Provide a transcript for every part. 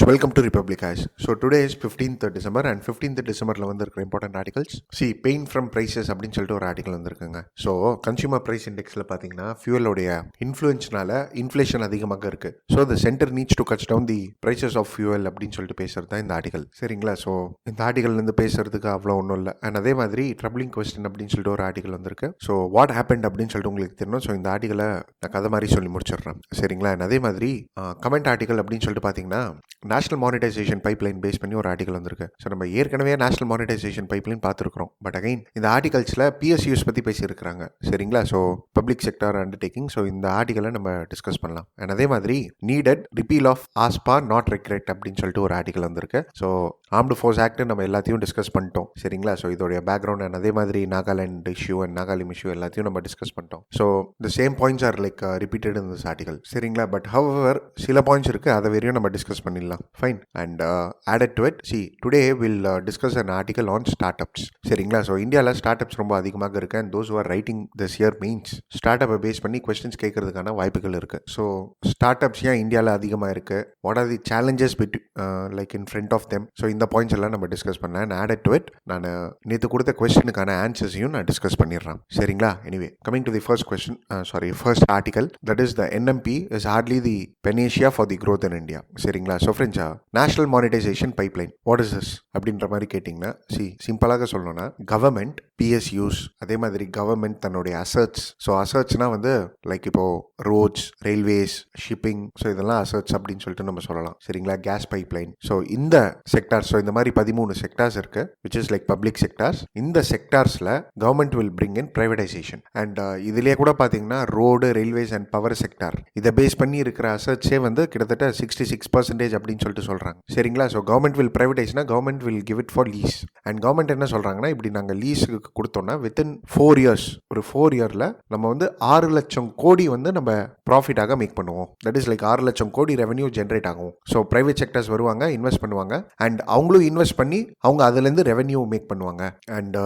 So welcome to Republic Eyes. So today is 15th December and 15th Decemberல வந்திருக்கிற important articles. Pain from prices அப்படின்னு சொல்லிட்டு ஒரு article வந்திருக்குங்க. ஸோ கன்சியூமர் ப்ரைஸ் இண்டெக்ஸில் பார்த்தீங்கன்னா ஃபியூவலோடைய இன்ஃப்ளூயன்ஸ்னால இன்ஃப்ளேஷன் அதிகமாக இருக்கு. So the centre needs to cut down the prices of fuel அப்படின்னு சொல்லிட்டு பேசுறது தான் இந்த ஆர்டிகல். சரிங்களா? ஸோ இந்த ஆர்டிகல்லேருந்து பேசுறதுக்கு அவ்வளோ ஒன்றும் இல்லை. அண்ட் அதே மாதிரி ட்ரபிளிங் கொஸ்டின் அப்படின்னு சொல்லிட்டு ஒரு ஆர்டிகல் வந்திருக்கு. ஸோ வாட் ஹேப்பன்ட் அப்படின்னு சொல்லிட்டு உங்களுக்கு தெரியணும். ஸோ இந்த ஆர்டிகலை நான் கதை மாதிரி சொல்லி முடிச்சிடுறேன். சரிங்களா? அதே மாதிரி கமெண்ட் ஆர்டிகல் அப்படின்னு சொல்லிட்டு பார்த்தீங்கன்னா நேஷனல் மானிட்டைசேஷன் பைப்லைன் பேஸ் பண்ணி ஒரு ஆர்டிகல் வந்திருக்கு. ஸோ நம்ம ஏற்கனவே நேஷனல் மானிட்டைசேஷன் பைப்லைன் பார்த்துருக்கோம். பட் அகைன் இந்த ஆர்டிகல்ஸில் பிஎஸ்யூஸ் பற்றி பேசியிருக்கிறாங்க. சரிங்களா? So public sector undertaking. So இந்த ஆர்டிகலை நம்ம டிஸ்கஸ் பண்ணலாம். அண்ட் அதே மாதிரி needed repeal of AFSPA not regret அப்படின்னு சொல்லிட்டு ஒரு ஆர்டிகல் வந்திருக்கு. ஸோ ஆர்ம்டு ஃபோர்ஸ் ஆக்ட் நம்ம எல்லாத்தையும் டிஸ்கஸ் பண்ணிட்டோம். சரிங்களா? ஸோ இதோடைய பேக்ரவுண்ட் அண்ட் அதே மாதிரி Nagaland issue and Nagalim issue எல்லாத்தையும் நம்ம டிஸ்கஸ் பண்ணிட்டோம். So the same points are like repeated in this article. சரிங்களா? பட் ஹவவர் சில பாயிண்ட்ஸ் இருக்குது, அதை வரையும் நம்ம டிஸ்கஸ் பண்ணிடலாம். Fine. And added to it, today we'll discuss an article on startups. சரிங்களா? ஸோ இந்தியாவில் ஸ்டார்ட்அப்ஸ் ரொம்ப அதிகமாக இருக்குது. And those are writing this year means ஸ்டார்ட்அப்பை பேஸ் பண்ணி கொஸ்டின்ஸ் கேட்கறதுக்கான வாய்ப்புகள் இருக்குது. ஸோ ஸ்டார்ட்அப்ஸ் ஏன் இந்தியாவில் அதிகமாக இருக்குது, what are the challenges like in front of them. So இந்த பாயிண்ட்ஸ் எல்லாம் நம்ம டிஸ்கஸ் பண்ணேன். அண்ட் ஆடட் டு இட் நான் நேற்று கொடுத்த கொஸ்டினுக்கான ஆன்சர்ஸையும் நான் டிஸ்கஸ் பண்ணிடுறேன். சரிங்களா? Anyway coming to the first question, first article, that is the NMP is hardly the panacea for the growth in India. சரிங்களா? ஸோ ஃப்ரெண்ட்ஸா, national monetisation pipeline what is this அப்படின்ற மாதிரி கேட்டிங்கன்னா, சிம்பிளாக சொல்லணும்னா கவர்மெண்ட் பிஎஸ்யூஸ் அதே மாதிரி கவர்மெண்ட் தன்னுடைய அசட்ஸ். ஸோ அசட்ஸ்னா வந்து லைக் இப்போ ரோட்ஸ், ரயில்வேஸ், ஷிப்பிங், ஸோ இதெல்லாம் அசட்ஸ் அப்படின்னு சொல்லிட்டு நம்ம சொல்லலாம். சரிங்களா? Gas pipeline. ஸோ இந்த செக்டார்ஸ், ஸோ இந்த மாதிரி 13 செக்டார்ஸ் இருக்கு which is like public sectors. இந்த செக்டார்ஸ்ல government will bring in privatisation. And இதுலேயே கூட பார்த்தீங்கன்னா road, railways and power sector இதை பேஸ் பண்ணி இருக்கிற அசட்ஸே வந்து கிட்டத்தட்ட 66% அப்படின்னு சொல்லிட்டு சொல்றாங்க. சரிங்களா? ஸோ கவர்மெண்ட் வில் பிரைவேடைஸ்னா government will give it for lease. And government என்ன சொல்றாங்கன்னா, இப்படி நாங்கள் லீஸுக்கு கொடுத்தோம்னா வித்தின் 4 இயர்ஸ், ஒரு 4 இயர்ல நம்ம வந்து 6 லட்சம் கோடி வந்து நம்ம ப்ராஃபிட்டாக மேக் பண்ணுவோம். தட் இஸ் லைக் 6 லட்சம் கோடி ரெவன்யூ ஜென்ரேட் ஆகும். ஸோ பிரைவேட் செக்டர்ஸ் வருவாங்க, இன்வெஸ்ட் பண்ணுவாங்க. அண்ட் அவங்களும் இன்வெஸ்ட் பண்ணி அவங்க அதுலேருந்து ரெவன்யூ மேக் பண்ணுவாங்க. And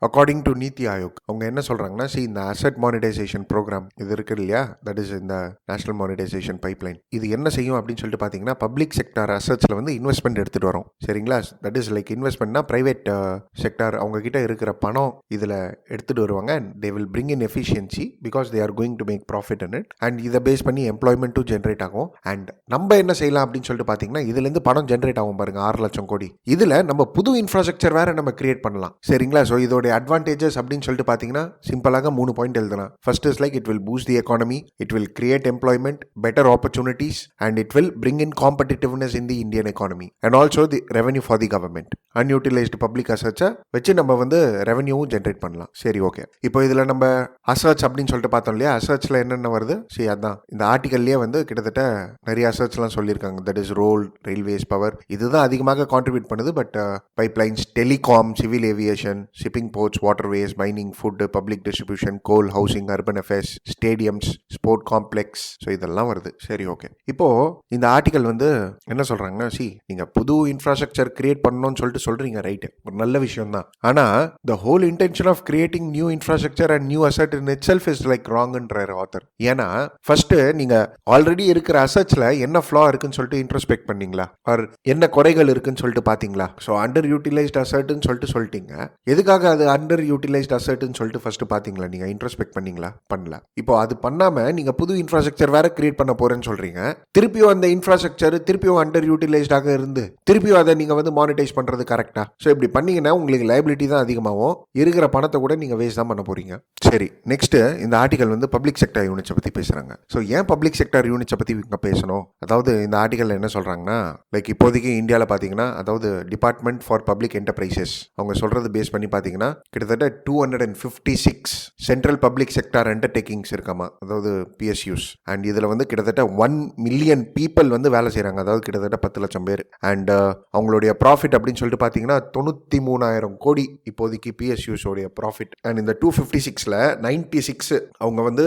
according to NITI Aayog அவங்க என்ன சொல்றாங்கன்னா, இந்த அசட் மானிட்டைசேஷன் ப்ரோக்ராம் இது இருக்கு இல்லையா, தட் இஸ் இந்த நேஷனல் மானிட்டைசேஷன் பைப்லைன், இது என்ன செய்யும் அப்படின்னு சொல்லிட்டு பார்த்தீங்கன்னா, பப்ளிக் செக்டார் அசட்ஸ்ல வந்து இன்வெஸ்ட்மெண்ட் எடுத்துட்டு வரும். சரிங்களா? தட் இஸ் லைக் இன்வெஸ்ட்மெண்ட்னா பிரைவேட் செக்டார் அவங்க கிட்ட இருக்கிற பணம் இதுல எடுத்துட்டு வருவாங்க. And they will bring in efficiency because they are going to make profit in it. And இதை பேஸ் பண்ணி எம்ப்ளாய்மெண்ட்டும் ஜென்ரேட் ஆகும். அண்ட் நம்ம என்ன செய்யலாம் அப்படின்னு சொல்லிட்டு பார்த்தீங்கன்னா, இதுல இருந்து பணம் ஜென்ரேட் ஆகும் பாருங்க, 6 லட்சம் கோடி. இதுல நம்ம புது இன்ஃப்ராஸ்ட்ரக்சர் வேற நம்ம கிரியேட் பண்ணலாம். சரிங்களா? ஸோ இதோட அட்வான்டேஜஸ் அப்படின்னு சொல்லிட்டு பார்த்தீங்கன்னா சிம்பிளாக 3 பாயிண்ட் எழுதலாம். First is like it will boost the economy, it will create employment, better opportunities, and it will bring in competitiveness in the Indian economy. And also the revenue for the government. Unutilised public அசட்ஸை வச்சு நம்ம வந்து ரெவன்யூவும் generate பண்ணலாம். சரி, okay. இப்போ இதில் நம்ம assets அப்படின்னு சொல்லிட்டு பார்த்தோம் இல்லையா, அசட்ஸில் என்னென்ன வருது? அதான் இந்த ஆர்டிகல்லேயே வந்து கிட்டத்தட்ட நிறைய அசட்ஸ்லாம் சொல்லியிருக்காங்க. That is road, railways, power, இதுதான் அதிகமாக கான்ட்ரிபியூட் பண்ணுது. But pipelines, telecom, civil aviation, shipping ports, waterways, mining, food, public distribution, coal, housing, urban affairs, stadiums, sport complex, so இதெல்லாம் வருது. சரி, ஓகே. இப்போ இந்த ஆர்டிகல் வந்து என்ன சொல்றாங்கன்னா, நீங்க புது இன்ஃப்ராஸ்ட்ரக்சர் கிரியேட் பண்ணணும்னு சொல்லிட்டு சொல்றீங்க, ரைட், ஒரு நல்ல விஷயம் தான். ஆனா the whole intention of creating new infrastructure and new asset in itself is like wrong ன்ற author. ஏன்னா ஃபர்ஸ்ட் நீங்க ஆல்ரெடி இருக்கிற அசட்ஸ்ல என்ன ஃப்ளா இருக்குன்னு சொல்லிட்டு இன்ட்ரோஸ்பெக்ட் பண்ணீங்களா, ஆர் என்ன குறைகள் இருக்குன்னு சொல்லிட்டு பாத்தீங்களா? ஸோ அண்டர் யூட்டிலைஸ்ட் அசட்னு சொல்லிட்டீங்க. எதுக்காக அது அண்டர் யூட்டிலைஸ்ட் அசட்னு சொல்லிட்டு ஃபர்ஸ்ட் பாத்தீங்களா? நீங்க இன்ட்ரோஸ்பெக்ட் பண்ணீங்களா? பண்ணல. இப்போ அது பண்ணாம நீங்க புது இன்ஃப்ராஸ்ட்ரக்சர் வேற கிரியேட் பண்ண போறேன்னு சொல்றீங்க. திருப்பியும் அந்த இன்ஃப்ராஸ்ட்ரக்சர் திருப்பியும் அண்டர் யூட்டிலைஸ்டாக இருந்து திருப்பியும் அதை நீங்க வந்து மானிட்டைஸ் பண்றது கரெக்டா? ஸோ இப்படி பண்ணீங்கன்னா உங்களுக்கு லைபிலிட்டி தான் அதிகமாகும், இருக்கிற பணத்தை கூட நீங்க வேஸ்ட் தான் பண்ண போறீங்க. சரி, நெக்ஸ்ட் இந்த ஆர்டிகல் வந்து பப்ளிக் செக்டார் யூனிட்ஸை பத்தி பேசுறாங்க. ஸோ ஏன் பப்ளிக் செக்டார் யூனிட்ஸை பத்தி இங்க பேசணும்? அதாவது இந்த ஆர்டிகல் என்ன சொல்றாங்கன்னா, லைக் இப்போதைக்கு இந்தியாவில் பார்த்தீங்கன்னா, அதாவது டிபார்ட்மெண்ட் ஃபார் பப்ளிக் என்டர்பிரைசஸ் அவங்க சொல்றது பேஸ் பண்ணி பார்த்தீங்கன்னா கிட்டத்தட்ட 256 சென்ட்ரல் பப்ளிக் செக்டார் அண்டர்டேக்கிங்ஸ் இருக்காமா, அதாவது பிஎஸ்யூஸ். அண்ட் இதுல வந்து கிட்டத்தட்ட 1 மில்லியன் பீப்புள் வந்து வேலை செய்யறாங்க, அதாவது கிட்டத்தட்ட 10 லட்சம் பேர். அண்ட் அவங்களுடைய ப்ராஃபிட் அப்படின்னு சொல்லிட்டு பார்த்தீங்கன்னா 93,000 கோடி இப்போதைக்கு பிஎஸ்யூஸோடைய ப்ராஃபிட். அண்ட் இந்த 256ல் 96 அவங்க வந்து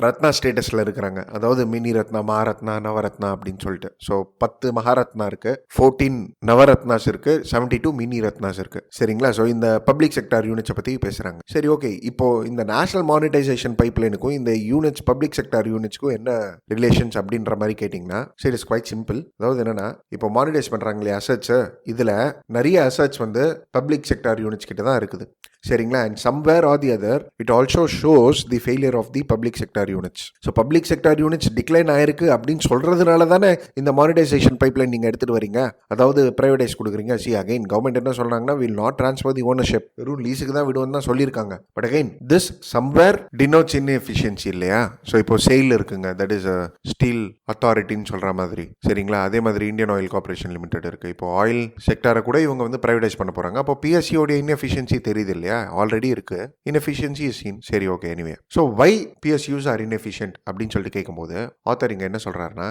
ரத்னா ஸ்டேட்டஸில் இருக்கிறாங்க. அதாவது மினி ரத்னா, மகாரத்னா, நவரத்னா அப்படின்னு சொல்லிட்டு. ஸோ 10 மகாரத்னா இருக்கு, 14 நவரத்னாஸ் இருக்கு, 72 மினி ரத்னாஸ் இருக்கு. சரிங்களா? ஸோ இந்த பப்ளிக் செக்டார் யூனிட்ஸை பற்றி பேசுகிறாங்க. சரி, ஓகே. இப்போ இந்த நேஷனல் மானிட்டைசேஷன் பைப்லைனுக்கும் இந்த யூனிட்ஸ், பப்ளிக் செக்டார் யூனிட்ஸ்க்கும் என்ன ரிலேஷன்ஸ் அப்படின்ற மாதிரி கேட்டிங்கன்னா, சரி, இட்ஸ் குவைட் சிம்பிள். அதாவது என்னன்னா, இப்போ மானிட்டைஸ் பண்ணுறாங்க இல்லையா அசட்ஸ், இதில் நிறைய அசட்ஸ் வந்து பப்ளிக் செக்டார் யூனிட்ஸ் கிட்ட தான் இருக்குது. சரிங்களா? And somewhere or the other it also shows the failure of the public sector units. So public sector units decline ஆயிருக்கு அப்படின்னு சொல்றதுனால தானே இந்த மானிட்டைசேஷன் பைப்லைன் நீங்கள் எடுத்துகிட்டு வரீங்க, அதாவது ப்ரைவேடைஸ் கொடுக்குறீங்க. சி அகைன் கவர்மெண்ட் என்ன சொல்றாங்கன்னா, will not transfer the ownership, வெறும் லீஸுக்கு தான் விடுவோம் தான் சொல்லியிருக்காங்க. But again this somewhere denotes inefficiency இல்லையா? ஸோ இப்போ செயில் இருக்குங்க, தட் இஸ் ஸ்டீல் அத்தாரிட்டின்னு சொல்கிற மாதிரி. சரிங்களா? அதே மாதிரி இந்தியன் ஆயில் கார்பரேஷன் லிமிடெட் இருக்குது. இப்போ ஆயில் செக்டாரை கூட இவங்க வந்து ப்ரைவேடைஸ் பண்ண போகிறாங்க. அப்போ பிஎஸ்சியோடைய இன்எஃபிஷியன்சி தெரியுது இல்லையா? ஆல்ரெடி இருக்கு, inefficiency is seen. சரி, okay. Anyway, so why PSUs are inefficient அப்படின்னு சொல்லிட்டு கேட்கும்போது ஆத்தர் இங்க என்ன சொல்றாருன்னா,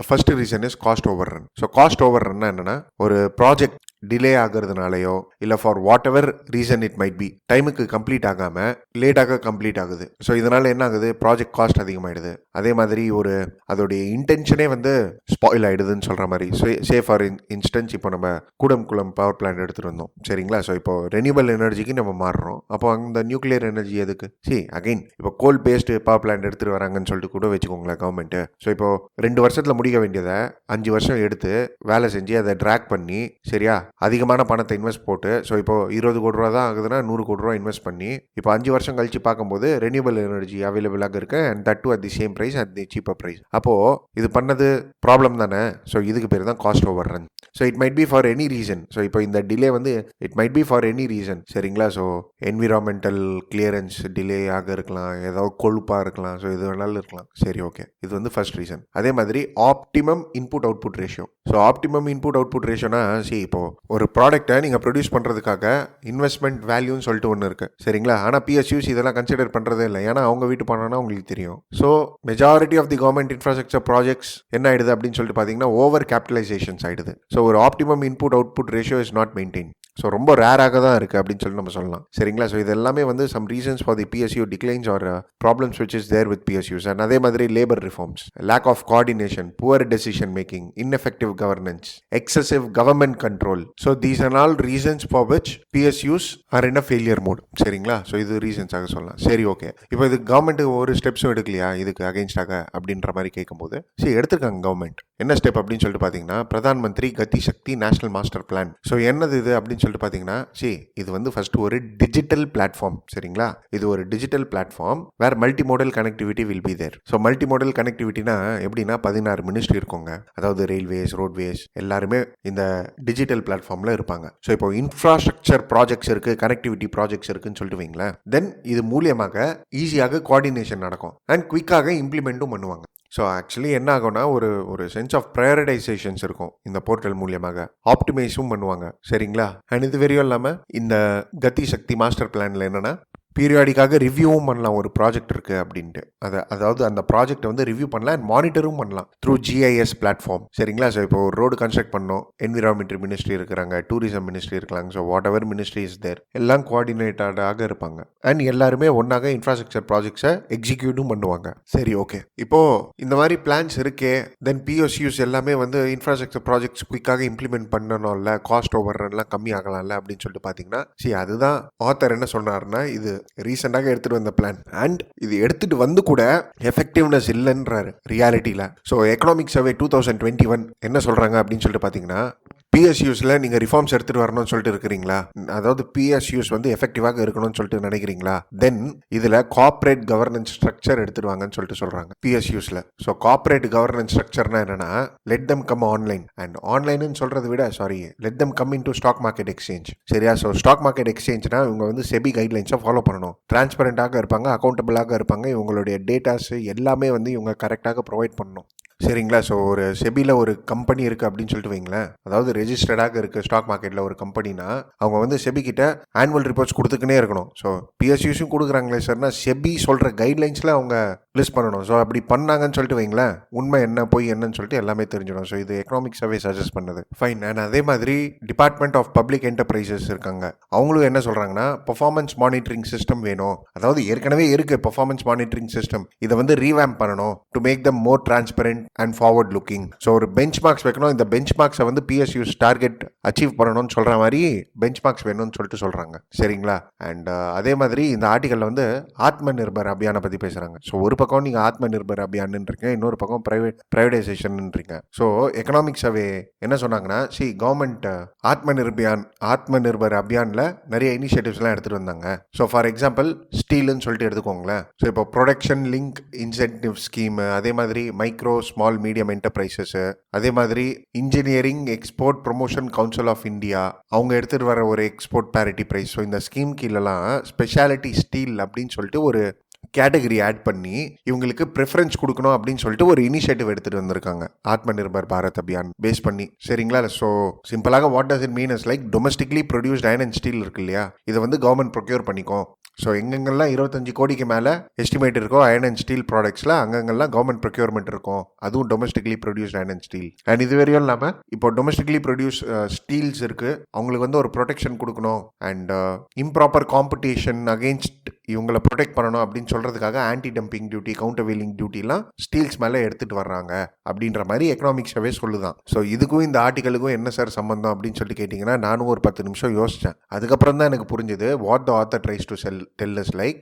first reason is cost overrun. So cost over run என்னன்னா, ஒரு ப்ராஜெக்ட் டிலே ஆகுறதுனாலயோ இல்லை for what ever reason it might B, டைமுக்கு கம்ப்ளீட் ஆகாமல் லேட்டாக கம்ப்ளீட் ஆகுது. ஸோ இதனால என்ன ஆகுது, ப்ராஜெக்ட் காஸ்ட் அதிகமாகிடுது. அதே மாதிரி ஒரு அதோடைய இன்டென்ஷனே வந்து ஸ்பாயில் ஆகிடுதுன்னு சொல்கிற மாதிரி. சே ஃபார் இன்ஸ்டன்ஸ் இப்போ நம்ம கூடம்குளம் பவர் பிளான்ட் எடுத்துகிட்டு வந்தோம். சரிங்களா? ஸோ இப்போ ரெனியூவல் எனர்ஜிக்கு நம்ம மாறுறோம். அப்போ அந்த நியூக்ளியர் எனர்ஜி எதுக்கு? அகைன் இப்போ கோல் பேஸ்டு பவர் பிளான்ட் எடுத்துகிட்டு வராங்கன்னு சொல்லிட்டு கூட வச்சுக்கோங்களேன் கவர்மெண்ட்டு. ஸோ இப்போ 2 வருஷத்தில் முடிக்க வேண்டியதை 5 வருஷம் எடுத்து வேலை செஞ்சு அதை ட்ராக் பண்ணி, சரியா, அதிகமான பணத்தை இன்வெஸ்ட் போட்டு, ஸோ இப்போ 20 கோடி ரூபா தான் ஆகுதுன்னா 100 கோடி ரூபா இன்வெஸ்ட் பண்ணி இப்போ 5 வருஷம் கழிச்சு பார்க்கும்போது ரெனியூவல் எனர்ஜி அவைலபிளாக இருக்கு, and that too at the same price, at the cheaper price. அப்போ இது பண்ணது ப்ராப்ளம் தானே. ஸோ இதுக்கு பேர் தான் cost overrun. So it might be for any reason. So இப்போ இந்த டிலே வந்து it might be for any reason. சரிங்களா? ஸோ என்விரான்மெண்டல் கிளியரன்ஸ் டிலே ஆக இருக்கலாம், ஏதாவது கொழுப்பாக இருக்கலாம், ஸோ இது வேணாலும் இருக்கலாம். சரி, ஓகே. இது வந்து ஃபர்ஸ்ட் ரீசன். அதே மாதிரி optimum input output ratio. So optimum input output ரேஷியோனா, இப்போ ஒரு ப்ராடக்ட்டை நீங்கள் ப்ரொடியூஸ் பண்ணுறதுக்காக இன்வெஸ்ட்மெண்ட் வேல்யூன்னு சொல்லிட்டு ஒன்று இருக்குது. சரிங்களா? ஆனால் பிஎஸ்யூஸ் இதெல்லாம் கன்சிடர் பண்ணுறதே இல்லை. ஏன்னா அவங்க வீட்டு பண்ணோன்னா உங்களுக்கு தெரியும். So majority of the government infrastructure projects என்ன ஆயிடுது அப்படின்னு சொல்லிட்டு பார்த்தீங்கன்னா, ஓவர் கேபிட்டலைசேஷன்ஸ் ஆயிடுது. ஸோ ஒரு optimum input output ratio is not maintain. So ரொம்ப ரேராக தான் இருக்குது அப்படின்னு சொல்லி நம்ம சொல்லலாம். சரிங்களா? ஸோ இது எல்லாமே வந்து some reasons for the PSU declines or problems which is there with PSUs. And அதே மாதிரி labour reforms, lack of coordination, poor decision making, ineffective governance, excessive government control. So these are all reasons for which PSUs are in a failure mode. சரிங்களா? So இது ரீசன்ஸாக சொல்லலாம். சரி, okay. இப்போ இது government ஒரு ஸ்டெப்ஸும் எடுக்கலையா இதுக்கு அகைன்ஸ்டாக அப்படின்ற மாதிரி கேட்கும்போது, எடுத்திருக்காங்க கவர்மெண்ட். என்ன ஸ்டெப் அப்படின்னு சொல்லிட்டு பார்த்தீங்கன்னா, பிரதான் மந்திரி கதி சக்தி நேஷனல் மாஸ்டர் பிளான். ஸோ என்னது இது அப்படின்னு சொல்லிட்டு பார்த்தீங்கன்னா, இது வந்து ஃபர்ஸ்ட் ஒரு டிஜிட்டல் பிளாட்ஃபார்ம். சரிங்களா? இது ஒரு digital platform where multi modal connectivity will be there. So multi modal கனெக்டிவிட்டினா எப்படின்னா, 16 மினிஸ்ட்ரி இருக்குங்க. அதாவது ரயில்வேஸ், ரோட்வேஸ் எல்லாருமே இந்த டிஜிட்டல் பிளாட்ஃபார்மில் இருப்பாங்க. ஸோ இப்போ இன்ஃப்ராஸ்ட்ரக்சர் ப்ராஜெக்ட்ஸ் இருக்குது, கனெக்டிவிட்டி ப்ராஜெக்ட்ஸ் இருக்குன்னு சொல்லிட்டு வைங்களேன். தென் இது மூலியமாக ஈஸியாக கோஆர்டினேஷன் நடக்கும் அண்ட் குயிக்காக இம்ப்ளிமெண்ட்டும் பண்ணுவாங்க. ஸோ ஆக்சுவலி என்ன ஆகும்னா, ஒரு சென்ஸ் ஆஃப் ப்ரையாரிட்டைசேஷன்ஸ் இருக்கும் இந்த போர்ட்டல் மூலியமாக. ஆப்டிமைஸும் பண்ணுவாங்க. சரிங்களா? அண்ட் இது வெறியும் இல்லாமல் இந்த கதி சக்தி மாஸ்டர் பிளானில் என்னென்னா, பீரியாடிக்காக ரிவ்யூவும் பண்ணலாம். ஒரு ப்ராஜெக்ட் இருக்குது அப்படின்ட்டு அதாவது அந்த ப்ராஜெக்டை வந்து ரிவ்யூ பண்ணலாம் அண்ட் மானிட்டரும் பண்ணலாம் த்ரூ GIS பிளாட்ஃபார்ம். சரிங்களா? ஸோ இப்போ ஒரு ரோடு கன்ஸ்ட்ரக்ட் பண்ணோம், என்விரான்மெண்டல் மினிஸ்ட்ரி இருக்கிறாங்க, டூரிசம் மினிஸ்ட்ரி இருக்காங்க. So whatever ministry is there, எல்லாம் கோஆர்டினேட்டடாக இருப்பாங்க அண்ட் எல்லாருமே ஒன்றாக இன்ஃப்ராஸ்ட்ரக்சர் ப்ராஜெக்ட்ஸை எக்ஸிக்யூட்டும் பண்ணுவாங்க. சரி, ஓகே. இப்போ இந்த மாதிரி பிளான்ஸ் இருக்கே, தென் PSUs எல்லாமே வந்து இன்ஃப்ராஸ்ட்ரக்சர் ப்ராஜெக்ட்ஸ் குயிக்காக இம்ப்ளிமெண்ட் பண்ணணும்ல, காஸ்ட் ஓவர் ரன்லாம் கம்மி ஆகலாம்ல அப்படின்னு சொல்லிட்டு பார்த்தீங்கன்னா, அதுதான் ஆத்தர் என்ன சொன்னார்னா, இது ரீசெண்டாக எடுத்துட்டு வந்த பிளான் அண்ட் இது எடுத்துட்டு வந்து கூட எஃபெக்டிவ்னஸ் இல்லைன்றாரு ரியாலிட்டியில். ஸோ எக்கனாமிக் சர்வே 2021 என்ன சொல்கிறாங்க அப்படின்னு சொல்லிட்டு பார்த்தீங்கன்னா, PSUஸில் நீங்கள் ரிஃபார்ம்ஸ் எடுத்துகிட்டு வரணும்னு சொல்லிட்டு இருக்கிறீங்களா, அதாவது PSUs வந்து எஃபெக்டிவாக இருக்கணும்னு சொல்லிட்டு நினைக்கிறீங்களா, தென் இதில் கார்ப்பரேட் கவர்னன்ஸ் ஸ்ட்ரக்சர் எடுத்துட்டு வாங்கன்னு சொல்லிட்டு சொல்கிறாங்க PSUஸில். ஸோ கார்ப்பரேட் கவர்னன்ஸ் ஸ்ட்ரக்சர்னா என்னன்னா, let them come online. And ஆன்லைன்னு சொல்கிறத விட let them come in to stock market exchange. சரியா? ஸோ ஸ்டாக் மார்க்கெட் எக்ஸ்சேஞ்ச்னா இவங்க வந்து செபி கைட்லைன்ஸை ஃபாலோ பண்ணணும், டிரான்ஸ்பரண்டாக இருப்பாங்க, அக்கௌண்டபிளாக இருப்பாங்க, இவங்களுடைய டேட்டாஸ் எல்லாமே வந்து இவங்க கரெக்டாக ப்ரொவைட் பண்ணணும். சரிங்களா? ஸோ ஒரு செபியில் ஒரு கம்பெனி இருக்குது அப்படின்னு சொல்லிட்டு வைங்களேன், அதாவது ரெஜிஸ்டர்டாக இருக்குது ஸ்டாக் மார்க்கெட்டில் ஒரு கம்பெனினா அவங்க வந்து செபி கிட்ட ஆனுவல் ரிப்போர்ட்ஸ் கொடுத்துக்கினே இருக்கணும். ஸோ பிஎஸ்யூஸும் கொடுக்குறாங்களே சார்னா செபி சொல்கிற கைட்லைன்ஸில் அவங்க லிஸ்ட் பண்ணணும். ஸோ அப்படி பண்ணாங்கன்னு சொல்லிட்டு வைங்களேன், உண்மை என்ன போய் என்னன்னு சொல்லிட்டு எல்லாமே தெரிஞ்சிடும். ஸோ இது எக்கனாமிக் சர்வே சஜஸ்ட் பண்ணது. ஃபைன். அண்ட் அதே மாதிரி டிபார்ட்மெண்ட் ஆஃப் பப்ளிக் என்டர்பிரைசஸ் இருக்காங்க, அவங்களும் என்ன சொல்கிறாங்கன்னா பெர்ஃபார்மன்ஸ் மானிட்டரிங் சிஸ்டம் வேணும். அதாவது ஏற்கனவே இருக்குது பெர்ஃபார்மன்ஸ் மானிட்டரிங் சிஸ்டம், இதை வந்து ரீவேம்ப் பண்ணணும் to make them more transparent and forward looking. So ஒரு பெஞ்ச் மார்க்ஸ் வைக்கணும், இந்த பெஞ்ச் மார்க்ஸை வந்து பிஎஸ்யூஸ் டார்கெட் அச்சீவ் பண்ணணும்னு சொல்கிற மாதிரி பெஞ்ச் மார்க்ஸ் வேணும்னு சொல்லிட்டு சொல்கிறாங்க. சரிங்களா? அண்ட் அதே மாதிரி இந்த ஆர்டிக்கலில் வந்து ஆத்ம நிர்பர் அபியானை பற்றி பேசுகிறாங்க. ஸோ ஒரு பக்கம் நீங்கள் ஆத்ம நிர்பர் அபியான்ன்றீங்க, இன்னொரு பக்கம் ப்ரைவேடைசேஷன்ன்றீங்க. ஸோ எக்கனாமிக் சர்வே என்ன சொன்னாங்கன்னா, கவர்மெண்ட் ஆத்ம நிர்பர் அபியானில் நிறைய இனிஷியேட்டிவ்ஸ்லாம் எடுத்துகிட்டு வந்தாங்க. ஸோ ஃபார் எக்ஸாம்பிள் ஸ்டீல்னு சொல்லிட்டு எடுத்துக்கோங்களேன். ஸோ இப்போ ப்ரொடக்ஷன் லிங்க் இன்சென்டிவ் ஸ்கீம், அதே மாதிரி மைக்ரோ ஸ்மால் மீடியம் என்டர்பிரைசஸ், அதே மாதிரி engineering export promotion council of India அவங்க எடுத்துகிட்டு வர ஒரு எக்ஸ்போர்ட் பேரிட்டி ப்ரைஸ். ஸோ இந்த ஸ்கீம் கீழெல்லாம் ஸ்பெஷாலிட்டி ஸ்டீல் அப்படின்னு சொல்லிட்டு ஒரு கேட்டகரி ஆட் பண்ணி இவங்களுக்கு ப்ரிஃபரன்ஸ் கொடுக்கணும் அப்படின்னு சொல்லிட்டு ஒரு இனிஷியேட்டிவ் எடுத்துட்டு வந்திருக்காங்க ஆத்ம நிர்பர் பாரத் அபியான் பேஸ் பண்ணி. சரிங்களா? ஸோ சிம்பிளாக what does it mean is like domestically produced iron and steel இருக்கு இல்லையா, இதை வந்து கவர்மெண்ட் ப்ரொக்யூர் பண்ணிக்கும். ஸோ எங்கெங்கெல்லாம் 25 கோடிக்கு மேலே எஸ்டிமேட் இருக்கோ அயர்ன் அண்ட் ஸ்டீல் ப்ராடக்ட்ஸில் அங்கங்கெல்லாம் கவர்மெண்ட் ப்ரொக்யூர்மெண்ட் இருக்கும், அதுவும் domestically produced iron and steel. And இது வரையும் இல்லாமல் இப்போ டொமஸ்டிக்லி ப்ரொடியூஸ் ஸ்டீல்ஸ் இருக்குது, அவங்களுக்கு வந்து ஒரு ப்ரொடெக்ஷன் கொடுக்கணும். அண்ட் இம்ப்ராப்பர் காம்படிஷன் அகெயின்ஸ்ட் இவங்களை ப்ரொடெக்ட் பண்ணணும் அப்படின்னு சொல்கிறதுக்காக anti dumping duty, countervailing டியூட்டிலாம் ஸ்டீல்ஸ் மேலே எடுத்துகிட்டு வர்றாங்க அப்படின்ற மாதிரி எக்கனாமிக்ஸாகவே சொல்லுதான். ஸோ இதுக்கும் இந்த ஆர்டிக்கலுக்கும் என்ன சார் சம்பந்தம் அப்படின்னு சொல்லிட்டு கேட்டிங்கன்னா, நானும் ஒரு 10 நிமிஷம் யோசித்தேன். அதுக்கப்புறம் தான் எனக்கு புரிஞ்சுது what the author tries to tell us like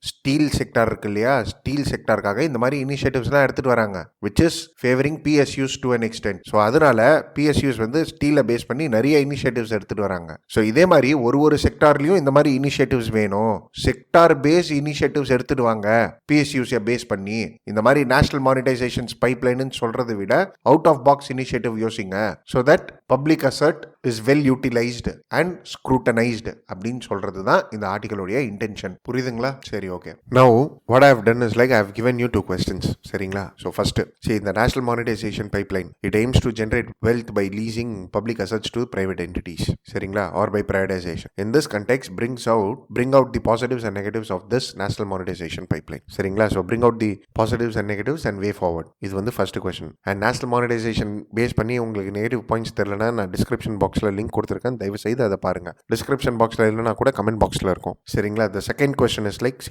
steel sector இருக்கு இல்லையா, ஸ்டீல் செக்டாருக்காக இந்த மாதிரி இனிஷியேட்டிவ்ஸ்லாம் எடுத்துகிட்டு வராங்க which is favouring PSUs to an extent. So அதனால பிஎஸ்யூஸ் வந்து ஸ்டீலை பேஸ் பண்ணி நிறைய இனிஷியேட்டிவ்ஸ் எடுத்துகிட்டு வராங்க. ஸோ இதே மாதிரி ஒரு செக்டார்லையும் இந்த மாதிரி இனிஷியேட்டிவ்ஸ் வேணும், செக்டார் பேஸ் இனிஷியேட்டிவ்ஸ் எடுத்துட்டு வாங்க பிஎஸ்யூஸை பேஸ் பண்ணி. இந்த மாதிரி நேஷனல் மானிட்டைசேஷன்ஸ் பைப்லைன்னு சொல்றதை விட அவுட் ஆஃப் பாக்ஸ் இனிஷியேட்டிவ் யோசிங்க, so that public asset is well utilised and scrutinised அப்படின்னு சொல்றது தான் இந்த ஆர்டிக்கலுடைய இன்டென்ஷன். புரியுதுங்களா? சரி, okay. Now what I have done is like I have given you 2 questions. சரிங்களா? ஸோ ஃபர்ஸ்ட், இந்த national monetisation pipeline it aims to generate wealth by leasing public assets to private entities. சரிங்களா? or by privatization. In this context, bring out the positives and negatives of this national monetization pipeline. சரிங்களா? So bring out the positives and negatives and way forward. இது வந்து first question. And national monetisation base பண்ணி உங்களுக்கு negative points தெரியலனா நான் description பாக்ஸில் link கொடுத்துருக்கேன், தயவு செய்து அதை பாருங்க. டிஸ்கிரிப்ஷன் பாக்ஸில் இல்லைனா கூட கமெண்ட் பாக்ஸில் இருக்கும். சரிங்களா? The second question is like,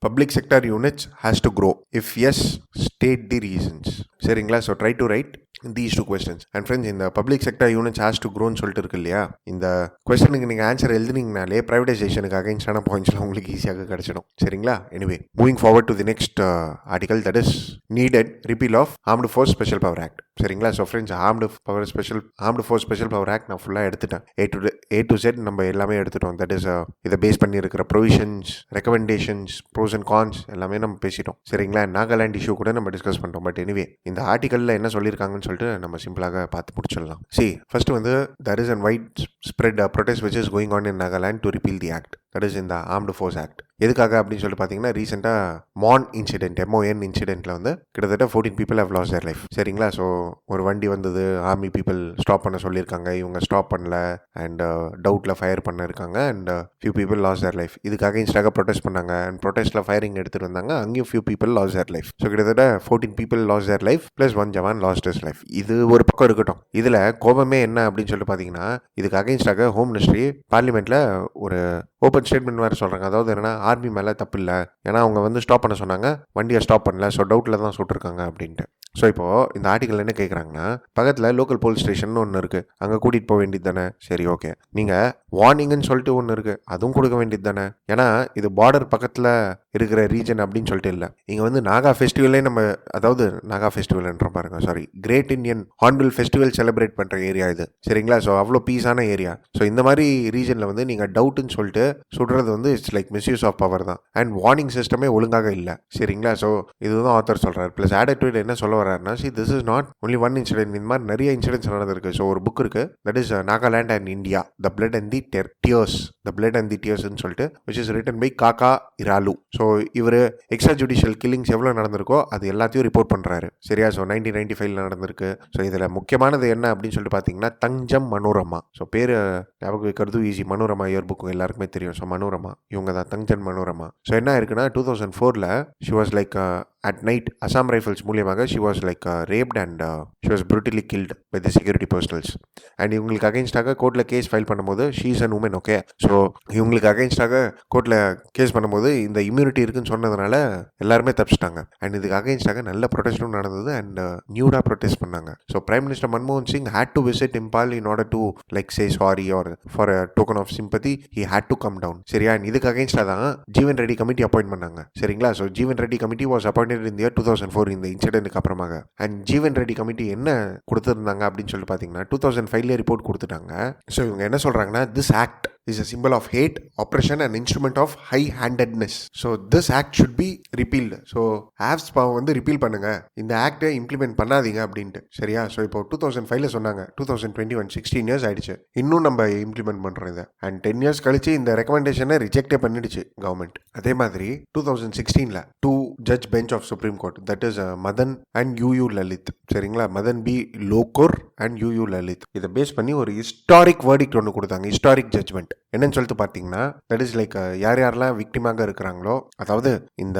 public sector units has to grow. If yes, state the reasons. சரிங்களா? So try to write these 2 questions. And friends, இந்த public sector units has to க்ரோன்னு சொல்லிட்டு இருக்கு இல்லையா, இந்த கொஸ்டினுக்கு நீங்கள் ஆன்சர் எழுதுனீங்கனாலே ப்ரைவேடைசேஷனுக்கு அகைன்ஸ்டான பாயிண்ட்ஸ்லாம் உங்களுக்கு ஈஸியாக கிடைச்சிடும். சரிங்களா? Anyway, moving forward to the next article, that is needed repeal of armed force special power act. சரிங்களா? So friends, armed force special power act நான் ஃபுல்லாக எடுத்துட்டேன். A to Z நம்ம எல்லாமே எடுத்துட்டோம். தட் இஸ் இதை பேஸ் பண்ணி இருக்கிற provisions, recommendations, pros and cons எல்லாமே நம்ம பேசிட்டோம். சரிங்களா? நாகாலாண்ட் இஷ்யூ கூட நம்ம டிஸ்கஸ் பண்ணிட்டோம். பட் எனிவே, இந்த ஆர்டிகலில் என்ன சொல்லியிருக்காங்கன்னு சொல்லிட்டு நம்ம சிம்பிளாக பார்த்து முடிச்சிடலாம். ஃபர்ஸ்ட் வந்து there is a widespread protest which is going on in Nagaland to repeal the act. That is in the Armed Force Act. எதுக்காக அப்படின்னு சொல்லிட்டு பார்த்தீங்கன்னா, ரீசெண்டாக MON இன்சிடென்ட்டில் வந்து கிட்டத்தட்ட 14 people have lost their life. சரிங்களா? ஸோ ஒரு வண்டி வந்தது, ஆர்மி பீப்புள் ஸ்டாப் பண்ண சொல்லியிருக்காங்க, இவங்க ஸ்டாப் பண்ணல அண்ட் டவுட்டில் ஃபயர் பண்ணிருக்காங்க and few people lost their life. இதுக்காக இன்ஸ்டாக ப்ரொடெஸ்ட் பண்ணாங்க அண்ட் ப்ரொடெஸ்ட்டில் ஃபயரிங் எடுத்துகிட்டு வந்தாங்க, அங்கேயும் few people lost their life. So கிட்டத்தட்ட 14 people lost their life plus 1 jawan லாஸ்ட் his life. இது ஒரு பக்கம் இருக்கட்டும். இதில் கோபமே என்ன அப்படின்னு சொல்லிட்டு பார்த்தீங்கன்னா, இதுக்கு அகைன்ஸ்டாக ஹோம் மினிஸ்ட்ரி பார்லிமெண்ட்டில் ஒரு ஓப்பன் ஸ்டேட்மெண்ட் வேறு சொல்கிறாங்க. அதாவது என்னன்னா, ஆர்மி மேலே தப்பு இல்லை, ஏன்னா அவங்க வந்து ஸ்டாப் பண்ண சொன்னாங்க, வண்டியை ஸ்டாப் பண்ணல, ஸோ டவுட்டில் தான் சுட்டிருக்காங்க அப்படின்ட்டு. ஸோ இப்போது இந்த ஆர்டிக்கல் என்ன கேட்குறாங்கன்னா, பக்கத்தில் லோக்கல் போலீஸ் ஸ்டேஷன் ஒன்று இருக்குது, அங்கே கூட்டிகிட்டு போக வேண்டியது தானே. சரி, ஓகே. நீங்கள் வார்னிங்னு சொல்லிட்டு ஒன்று இருக்குது, அதுவும் கொடுக்க வேண்டியது தானே. ஏன்னா இது பார்டர் பக்கத்தில் இருக்கிற ரீஜன் அப்படின்னு சொல்லிட்டு இல்லை. இங்கே வந்து நாகா ஃபெஸ்டிவலே நம்ம, அதாவது நாகா ஃபெஸ்டிவல்ன்ற பாருங்க, sorry, great Indian hornbill festival celebrate பண்ணுற ஏரியா இது. சரிங்களா? ஸோ அவ்வளோ பீஸான ஏரியா. ஸோ இந்த மாதிரி ரீஜனில் வந்து நீங்கள் டவுட்டுன்னு சொல்லிட்டு சுடுறது வந்து it's like misuse of power தான். அண்ட் வார்னிங் சிஸ்டமே ஒழுங்காக இல்லை. சரிங்களா? ஸோ இதுதான் ஆத்தர் சொல்கிறார். ப்ளஸ் ஆட்டிடியூட் என்ன சொல்ல வர்றாருன்னா, this is not only one incident. இந்த மாதிரி நிறைய இன்சிடென்ட்ஸ் நடந்திருக்கு. ஸோ ஒரு புக் இருக்குது, that is Nagaland and India, the blood and the tears, the blood and the டியர்ஸ்ன்னு சொல்லிட்டு, which is written by Kaka Iralu. So இவர் எக்ஸ்ட்ரா ஜுடிஷியல் கில்லிங்ஸ் எவ்வளோ நடந்திருக்கோ அது எல்லாத்தையும் ரிப்போர்ட் பண்ணுறாரு. சரியா? ஸோ 1995 நடந்திருக்கு. ஸோ இதில் முக்கியமானது என்ன அப்படின்னு சொல்லிட்டு பார்த்தீங்கன்னா, தஞ்சம் மனோரமா. ஸோ பேர் ஞாபகம் வைக்கிறது ஈஸி. மனோரமா இயர் புக்கு எல்லாருக்குமே தெரியும். ஸோ மனோரமா இவங்க தான், தஞ்சன் மனோரமா. ஸோ என்ன இருக்குன்னா, 2004 she was like at night Assam Rifles மூலியமாக she was like raped and she was brutally killed by the security personnel. And இவங்களுக்கு அகைன்ஸ்டாக கோர்ட்டில் கேஸ் ஃபைல் பண்ணும்போது she is an woman. Okay, so இவங்களுக்கு அகைன்ஸ்டாக கோர்ட்டில் கேஸ் பண்ணும்போது இந்த இம்யூனிட்டி இருக்குன்னு சொன்னதுனால எல்லாருமே தப்பிச்சிட்டாங்க. அண்ட் இதுக்கு அகைன்ஸ்டாக நல்ல ப்ரொடெஸ்டும் நடந்தது அண்ட் நியூடாக ப்ரொடெஸ்ட் பண்ணாங்க. ஸோ பிரைம் மினிஸ்டர் மன்மோகன் Singh had to visit Imphal in order to like say sorry or for a token of sympathy he had to come down. சரியா? இதுக்கு அகைன்ஸ்டாக தான் ஜீவன் ரெட்டி கமிட்டி அப்பாயின்ட் பண்ணாங்க. சரிங்களா? So Jeevan Reddy committee was appoint in the year 2004 இந்த இன்சிடென்ட்க்கு அப்புறமாக. And Jeevan Reddy committee என்ன கொடுத்துருந்தாங்க அப்படின்னு சொல்லி பார்த்தீங்கன்னா, 2005 ரிப்போர்ட் கொடுத்துட்டாங்க. ஸோ இவங்க என்ன சொல்றாங்கன்னா, this act is a symbol of hate, oppression and instrument of high-handedness. So this act should be repealed. So apps வந்து ரிப்பீல் பண்ணுங்க, இந்த ஆக்டை இம்ப்ளிமெண்ட் பண்ணாதீங்க அப்படின்ட்டு. சரியா? ஸோ இப்போ 2005 சொன்னாங்க, 2021 16 இயர்ஸ் ஆயிடுச்சு, இன்னும் நம்ம இம்ப்ளிமெண்ட் பண்றோம் இதை. அண்ட் 10 இயர்ஸ் கழிச்சு இந்த ரெக்கமெண்டேஷனை ரிஜெக்டே பண்ணிடுச்சு கவர்மெண்ட். அதே மாதிரி 2016 2 judge bench of supreme court, that is Madan and U Lalit. சரிங்களா? Madan B Lokur and U Lalit. இதை பேஸ் பண்ணி ஒரு ஹிஸ்டாரிக் வேர்டிக்ட் ஒன்று கொடுத்தாங்க, ஹிஸ்டாரிக் ஜட்ஜ்மெண்ட். என்னன்னு சொல்லிட்டு பார்த்தீங்கன்னா, தட் இஸ் லைக் யாரெல்லாம் விக்டிமாக இருக்கிறாங்களோ, அதாவது இந்த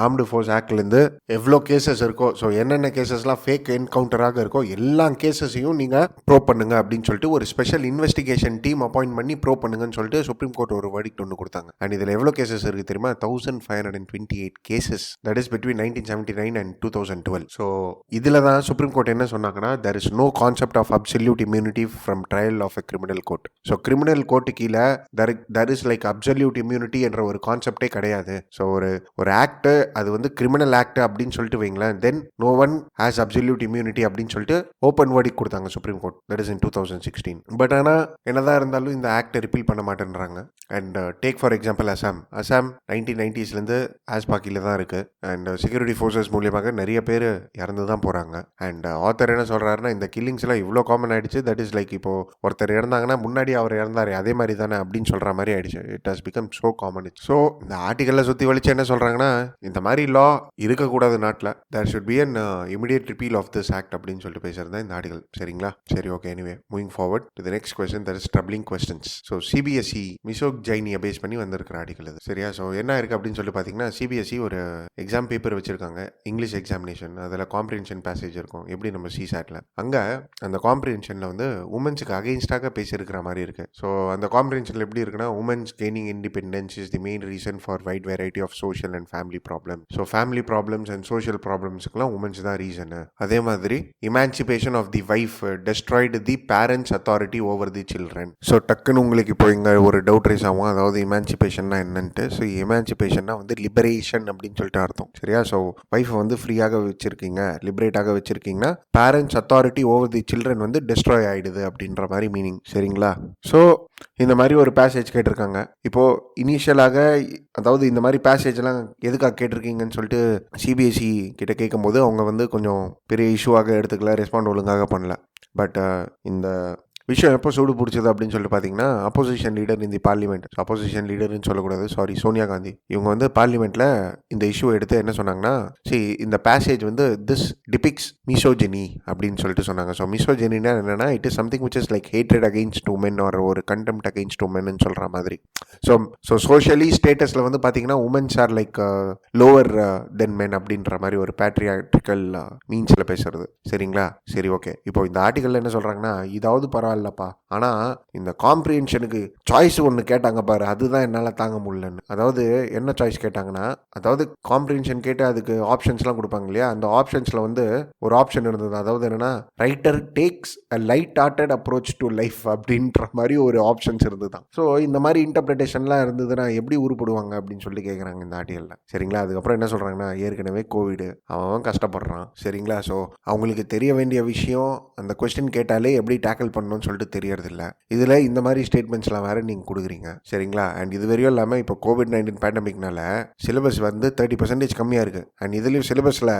ஆர்ம்டு ஃபோர்ஸ் ஆக்ட்லேருந்து எவ்வளோ கேசஸ் இருக்கோ, ஸோ என்னென்ன கேசஸ்லாம் ஃபேக் என்கவுண்டராக இருக்கோ எல்லா கேசஸையும் நீங்கள் ப்ரூவ் பண்ணுங்க அப்படின்னு சொல்லிட்டு ஒரு ஸ்பெஷல் இன்வெஸ்டிகேஷன் டீம் அப்பாயிண்ட் பண்ணி ப்ரூவ் பண்ணுங்கன்னு சொல்லிட்டு சுப்ரீம் கோர்ட் ஒரு வேர்டிக்ட் ஒன்று கொடுத்தாங்க. அண்ட் இதில் எவ்வளோ கேசஸ் இருக்குது தெரியுமா? 1528 cases, that is between 1979 and 2012. So இதில் தான் சுப்ரீம் கோர்ட் என்ன சொன்னாங்கன்னா, there is no concept of absolute immunity from trial of a criminal court. So criminal court கீழே there is like absolute immunity என்ற ஒரு கான்செப்டே கிடையாது. ஸோ ஒரு ஆக்ட் அது வந்து கிரிமினல் ஆக்ட் அப்படின்னு சொல்லிட்டு வைங்களேன், then no one has absolute immunity அப்படின்னு சொல்லிட்டு ஓப்பன் வேர்டிக்ட் கொடுத்தாங்க supreme court, that is in 2016. But ஆனால் என்னதான் இருந்தாலும் இந்த ஆக்டை ரிப்பீல் பண்ண மாட்டேன்றாங்க. And take for example Assam 1990s ஆஸ்பாக்கியில் தான் இருக்கு. அண்ட் செக்யூரிட்டி ஃபோர்ஸஸ் மூலியமாக நிறைய பேர் இறந்து தான் போறாங்க. அண்ட் ஆத்தர் என்ன சொல்றாருன்னா, இந்த கில்லிங்ஸ் எல்லாம் இவ்வளோ காமன் ஆயிடுச்சு, தட் இஸ் லைக் இப்போ ஒருத்தர் இறந்தாங்கன்னா முன்னாடி அவர் இறந்தாரு அதே மாதிரி தானே அப்படின்னு சொல்ற மாதிரி ஆயிடுச்சு. It has become so common. So இந்த ஆர்டிகல்ல சுத்தி வலிச்சு என்ன சொல்றாங்கன்னா, இந்த மாதிரி லா இருக்கக்கூடாது நாட்டில், there should be an immediate repeal of this act அப்படின்னு சொல்லிட்டு பேசுறது இந்த ஆர்டிகல். சரிங்களா? சரி, okay. Anyway moving forward to the next question, that is troubling questions. So CBSE மிசோக் ஜைனியை பேஸ் பண்ணி வந்திருக்கிற ஆர்டிகல் இது. சரியா? ஸோ என்ன இருக்கு அப்படின்னு சொல்லி பார்த்தீங்கன்னா, சிபிஎஸ்இ ஒரு எக்ஸாம் பேப்பர் வச்சிருக்காங்க, இங்கிலீஷ் எக்ஸாமினேஷன். அதில் காம்ப்ரிஹென்ஷன் பேசேஜ் இருக்கும், எப்படி நம்ம சிசாட்ல. அங்கே அந்த காம்ப்ரிஹென்ஷனில் வந்து உமன்ஸுக்கு அகெயின்ஸ்டாக பேசியிருக்கிற மாதிரி இருக்கு. ஸோ அந்த காம்ப்ரிஹென்ஷனில் எப்படி இருக்குன்னா, women's gaining independence is the main reason for wide variety of social and family problem. So family problems and social ப்ராப்ளம்ஸுக்குலாம் உமன்ஸ் தான் ரீசனு. அதே மாதிரி emancipation of the wife destroyed the parents authority over the children. So டக்குன்னு உங்களுக்கு இப்போ இங்கே ஒரு doubt rice ஆகும், அதாவது இமான்சிபேஷன்னா என்னன்ட்டு. ஸோ இமான்சிபேஷன்னா வந்து லிபரேஷன் அப்படின்னு சொல்லிட்டு அர்த்தம். சரியா? ஸோ வைஃபை வந்து ஃப்ரீயாக வச்சிருக்கீங்க, லிபரேட்டாக வச்சிருக்கீங்கன்னா, parents authority over the children வந்து டெஸ்ட்ராய் ஆயிடுது அப்படின்ற மாதிரி மீனிங். சரிங்களா? ஸோ இந்த மாதிரி ஒரு பேசேஜ் கேட்டிருக்காங்க. இப்போ இனிஷியலாக, அதாவது இந்த மாதிரி பேசேஜ் எல்லாம் எதுக்காக கேட்டிருக்கீங்கன்னு சொல்லிட்டு சிபிஎஸ்இ கிட்ட கேட்கும்போது அவங்க வந்து கொஞ்சம் பெரிய இஷ்யூவாக எடுத்துக்கல, ரெஸ்பாண்ட் ஒழுங்காக பண்ணல. பட் இந்த விஷயம் எப்போ சூடு பிடிச்சது அப்படின்னு சொல்லிட்டு பார்த்தீங்கன்னா, opposition leader in the parliament, opposition லீடர்னு சொல்லக்கூடாது, சாரி, சோனியா காந்தி, இவங்க வந்து பார்லிமெண்ட்டில் இந்த இஷ்யூ எடுத்து என்ன சொன்னாங்கன்னா, இந்த பேசேஜ் வந்து திஸ் டிபிக்ஸ் மிசோஜெனி அப்படின்னு சொல்லிட்டு சொன்னாங்க. ஸோ மிசோஜெனினா என்னன்னா, it is something which is like hatred against women or ஒரு கண்டெம்ட் அகெயின்ஸ்ட் உமன் சொல்கிற மாதிரி. ஸோ சோஷியலி ஸ்டேட்டஸில் வந்து பார்த்தீங்கன்னா womens are like lower than men அப்படின்ற மாதிரி ஒரு பேட்ரியாட்ரிக்கல் மீன்ஸில் பேசுறது. சரிங்களா? சரி, ஓகே. இப்போ இந்த ஆர்டிகலில் என்ன சொல்கிறாங்கன்னா, இதாவது பரவாயில்லப்பா, ஆனால் இந்த காம்ப்ரிஹென்ஷனுக்கு சாய்ஸ் ஒன்று கேட்டாங்க பாரு, அதுதான் என்னால் தாங்க முடியலன்னு. அதாவது என்ன சாய்ஸ் கேட்டாங்கன்னா, அதாவது காம்ப்ரிஹென்ஷன் கேட்டு அதுக்கு ஆப்ஷன்ஸ்லாம் கொடுப்பாங்க இல்லையா, அந்த ஆப்ஷன்ஸில் வந்து ஒரு ஆப்ஷன் இருந்தது, அதாவது என்னன்னா, writer takes a light hearted approach to life அப்படின்ற மாதிரி ஒரு ஆப்ஷன்ஸ் இருந்தது தான். ஸோ இந்த மாதிரி இன்டர்பிரிட்டேஷன்லாம் இருந்ததுன்னா எப்படி உருப்படுவாங்க அப்படின்னு சொல்லி கேட்குறாங்க இந்த ஆர்டிகலில். சரிங்களா? அதுக்கப்புறம் என்ன சொல்கிறாங்கன்னா, ஏற்கனவே கோவிடு, அவன் கஷ்டப்படுறான். சரிங்களா? ஸோ அவங்களுக்கு தெரிய வேண்டிய விஷயம், அந்த கொஸ்டின் கேட்டாலே எப்படி டேக்கிள் பண்ணணும்னு சொல்லிட்டு தெரியறதில்ல. இதில் இந்த மாதிரி ஸ்டேட்மெண்ட்ஸ்லாம் வேறு நீங்கள் கொடுக்குறீங்க சரிங்களா. அண்ட் இது வரையும் இல்லாமல் இப்போ கோவிட்-19 பேண்டமிக்னால சிலபஸ் வந்து 30% கம்மியாக இருக்குது. அண்ட் இதுலேயும் சிலபஸில்